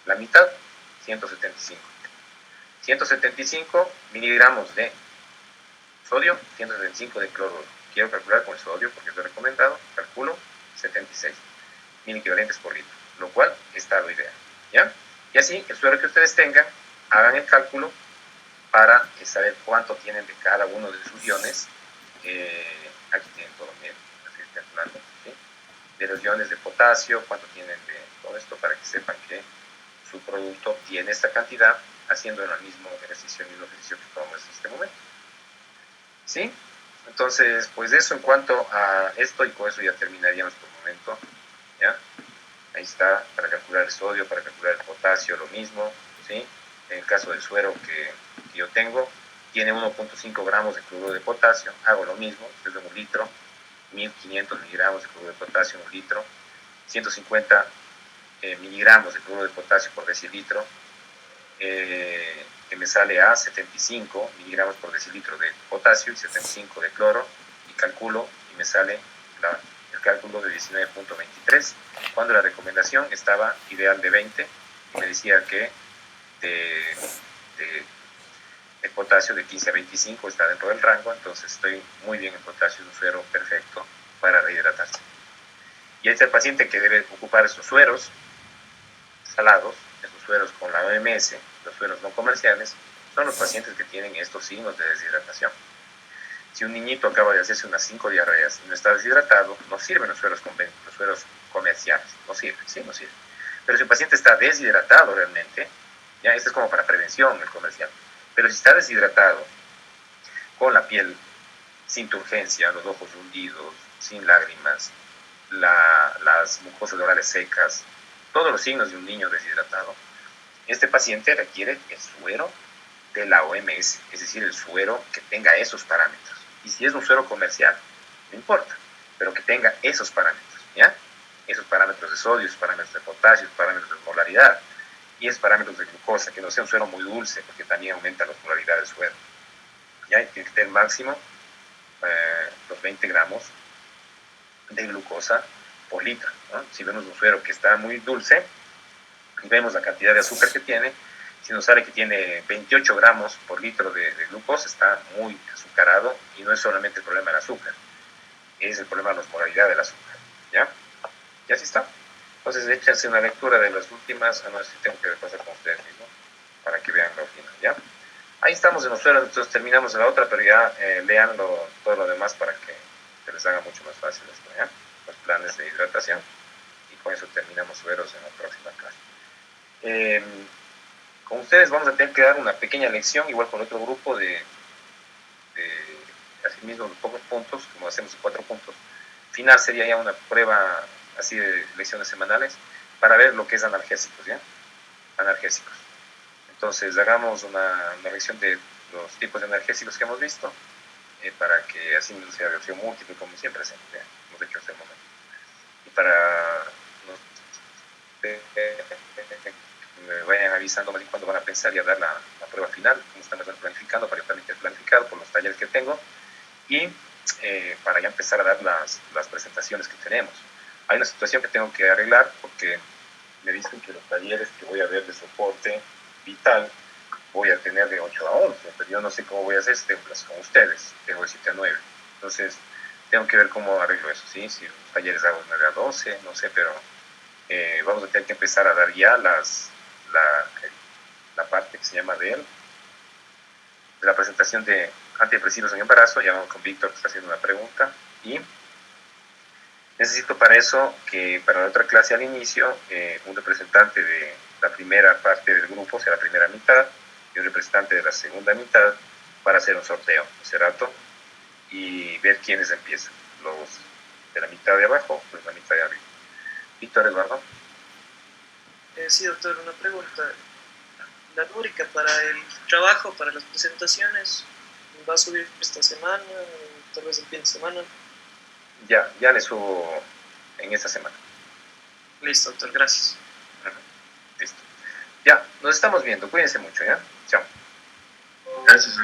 La mitad, 175. 175 miligramos de sodio, 175 de cloruro. Quiero calcular con el sodio porque es lo recomendado. Calculo 76 mil equivalentes por litro, lo cual está lo ideal. ¿Ya? Y así, el suero que ustedes tengan, hagan el cálculo para saber cuánto tienen de cada uno de sus iones. Aquí tienen todo bien, así calculando, ¿sí? De los iones de potasio, cuánto tienen de todo esto, para que sepan que su producto tiene esta cantidad, haciendo el mismo ejercicio que tomamos en este momento. ¿Sí? Entonces, pues eso en cuanto a esto, y con eso ya terminaríamos por el momento. ¿Ya? Ahí está, para calcular el sodio, para calcular el potasio, lo mismo. ¿Sí? En el caso del suero que yo tengo, tiene 1.5 gramos de cloruro de potasio, hago lo mismo, es de un litro, 1.500 miligramos de cloruro de potasio en un litro, 150 miligramos de cloruro de potasio por decilitro, que me sale a 75 miligramos por decilitro de potasio y 75 de cloro, y calculo y me sale el cálculo de 19.23, cuando la recomendación estaba ideal de 20, y me decía que el potasio de 15 a 25 está dentro del rango, entonces estoy muy bien en potasio, es un suero perfecto para rehidratarse. Y este es el paciente que debe ocupar estos sueros salados, esos sueros con la OMS, los sueros no comerciales, son los pacientes que tienen estos signos de deshidratación. Si un niñito acaba de hacerse unas 5 diarreas y no está deshidratado, no sirven los sueros comerciales, no sirven, sí, no sirven. Pero si el paciente está deshidratado realmente, ya esto es como para prevención el comercial, pero si está deshidratado, con la piel sin turgencia, los ojos hundidos, sin lágrimas, las mucosas orales secas, todos los signos de un niño deshidratado, este paciente requiere el suero de la OMS, es decir, el suero que tenga esos parámetros. Y si es un suero comercial, no importa, pero que tenga esos parámetros, ¿ya? Esos parámetros de sodio, esos parámetros de potasio, esos parámetros de molaridad y esos parámetros de glucosa, que no sea un suero muy dulce, porque también aumenta la osmolaridad del suero. Ya tiene que tener máximo los 20 gramos de glucosa por litro, ¿no? Si vemos un suero que está muy dulce y vemos la cantidad de azúcar que tiene, si nos sale que tiene 28 gramos por litro de glucosa, está muy azucarado y no es solamente el problema del azúcar, es el problema de la osmolaridad del azúcar, ¿ya? Y así está. Entonces échense una lectura de las últimas, no sé si tengo que pasar con ustedes mismos, para que vean lo final, ¿ya? Ahí estamos en los sueros, entonces terminamos en la otra, pero ya lean todo lo demás para que se les haga mucho más fácil esto, ¿ya? Los planes de hidratación. Y con eso terminamos sueros en la próxima clase. Con ustedes vamos a tener que dar una pequeña lección, igual con otro grupo así mismo, de pocos puntos, como hacemos 4 puntos. Final sería ya una prueba así de lecciones semanales para ver lo que es analgésicos, ¿ya? Analgésicos. Entonces, hagamos una lección de los tipos de analgésicos que hemos visto, para que así no sea reacción múltiple, como siempre hemos hecho hasta el momento. Y para me vayan avisando más bien cuándo van a pensar ya dar la prueba final, cómo estamos planificando, para yo también estar planificado por los talleres que tengo, y para ya empezar a dar las presentaciones que tenemos. Hay una situación que tengo que arreglar porque me dicen que los talleres que voy a ver de soporte vital voy a tener de 8 a 11, pero yo no sé cómo voy a hacer este clases con ustedes, tengo de 7 a 9. Entonces, tengo que ver cómo arreglo eso, ¿sí? Si los talleres hago de 9 a 12, no sé, pero vamos a tener que empezar a dar ya la parte que se llama de la presentación de antidepresivos en embarazo. Ya vamos con Víctor, que está haciendo una pregunta, y necesito para eso que para la otra clase al inicio, un representante de la primera parte del grupo, o sea, la primera mitad, y un representante de la segunda mitad, para hacer un sorteo ese rato y ver quiénes empiezan, los de la mitad de abajo o de la mitad de arriba. Víctor, Eduardo. Sí, doctor, una pregunta. La rúbrica para el trabajo, para las presentaciones, ¿va a subir esta semana, tal vez el fin de semana? Ya le subo en esta semana. Listo, doctor, gracias. Listo. Ya, nos estamos viendo. Cuídense mucho, ¿ya? Chao. Gracias.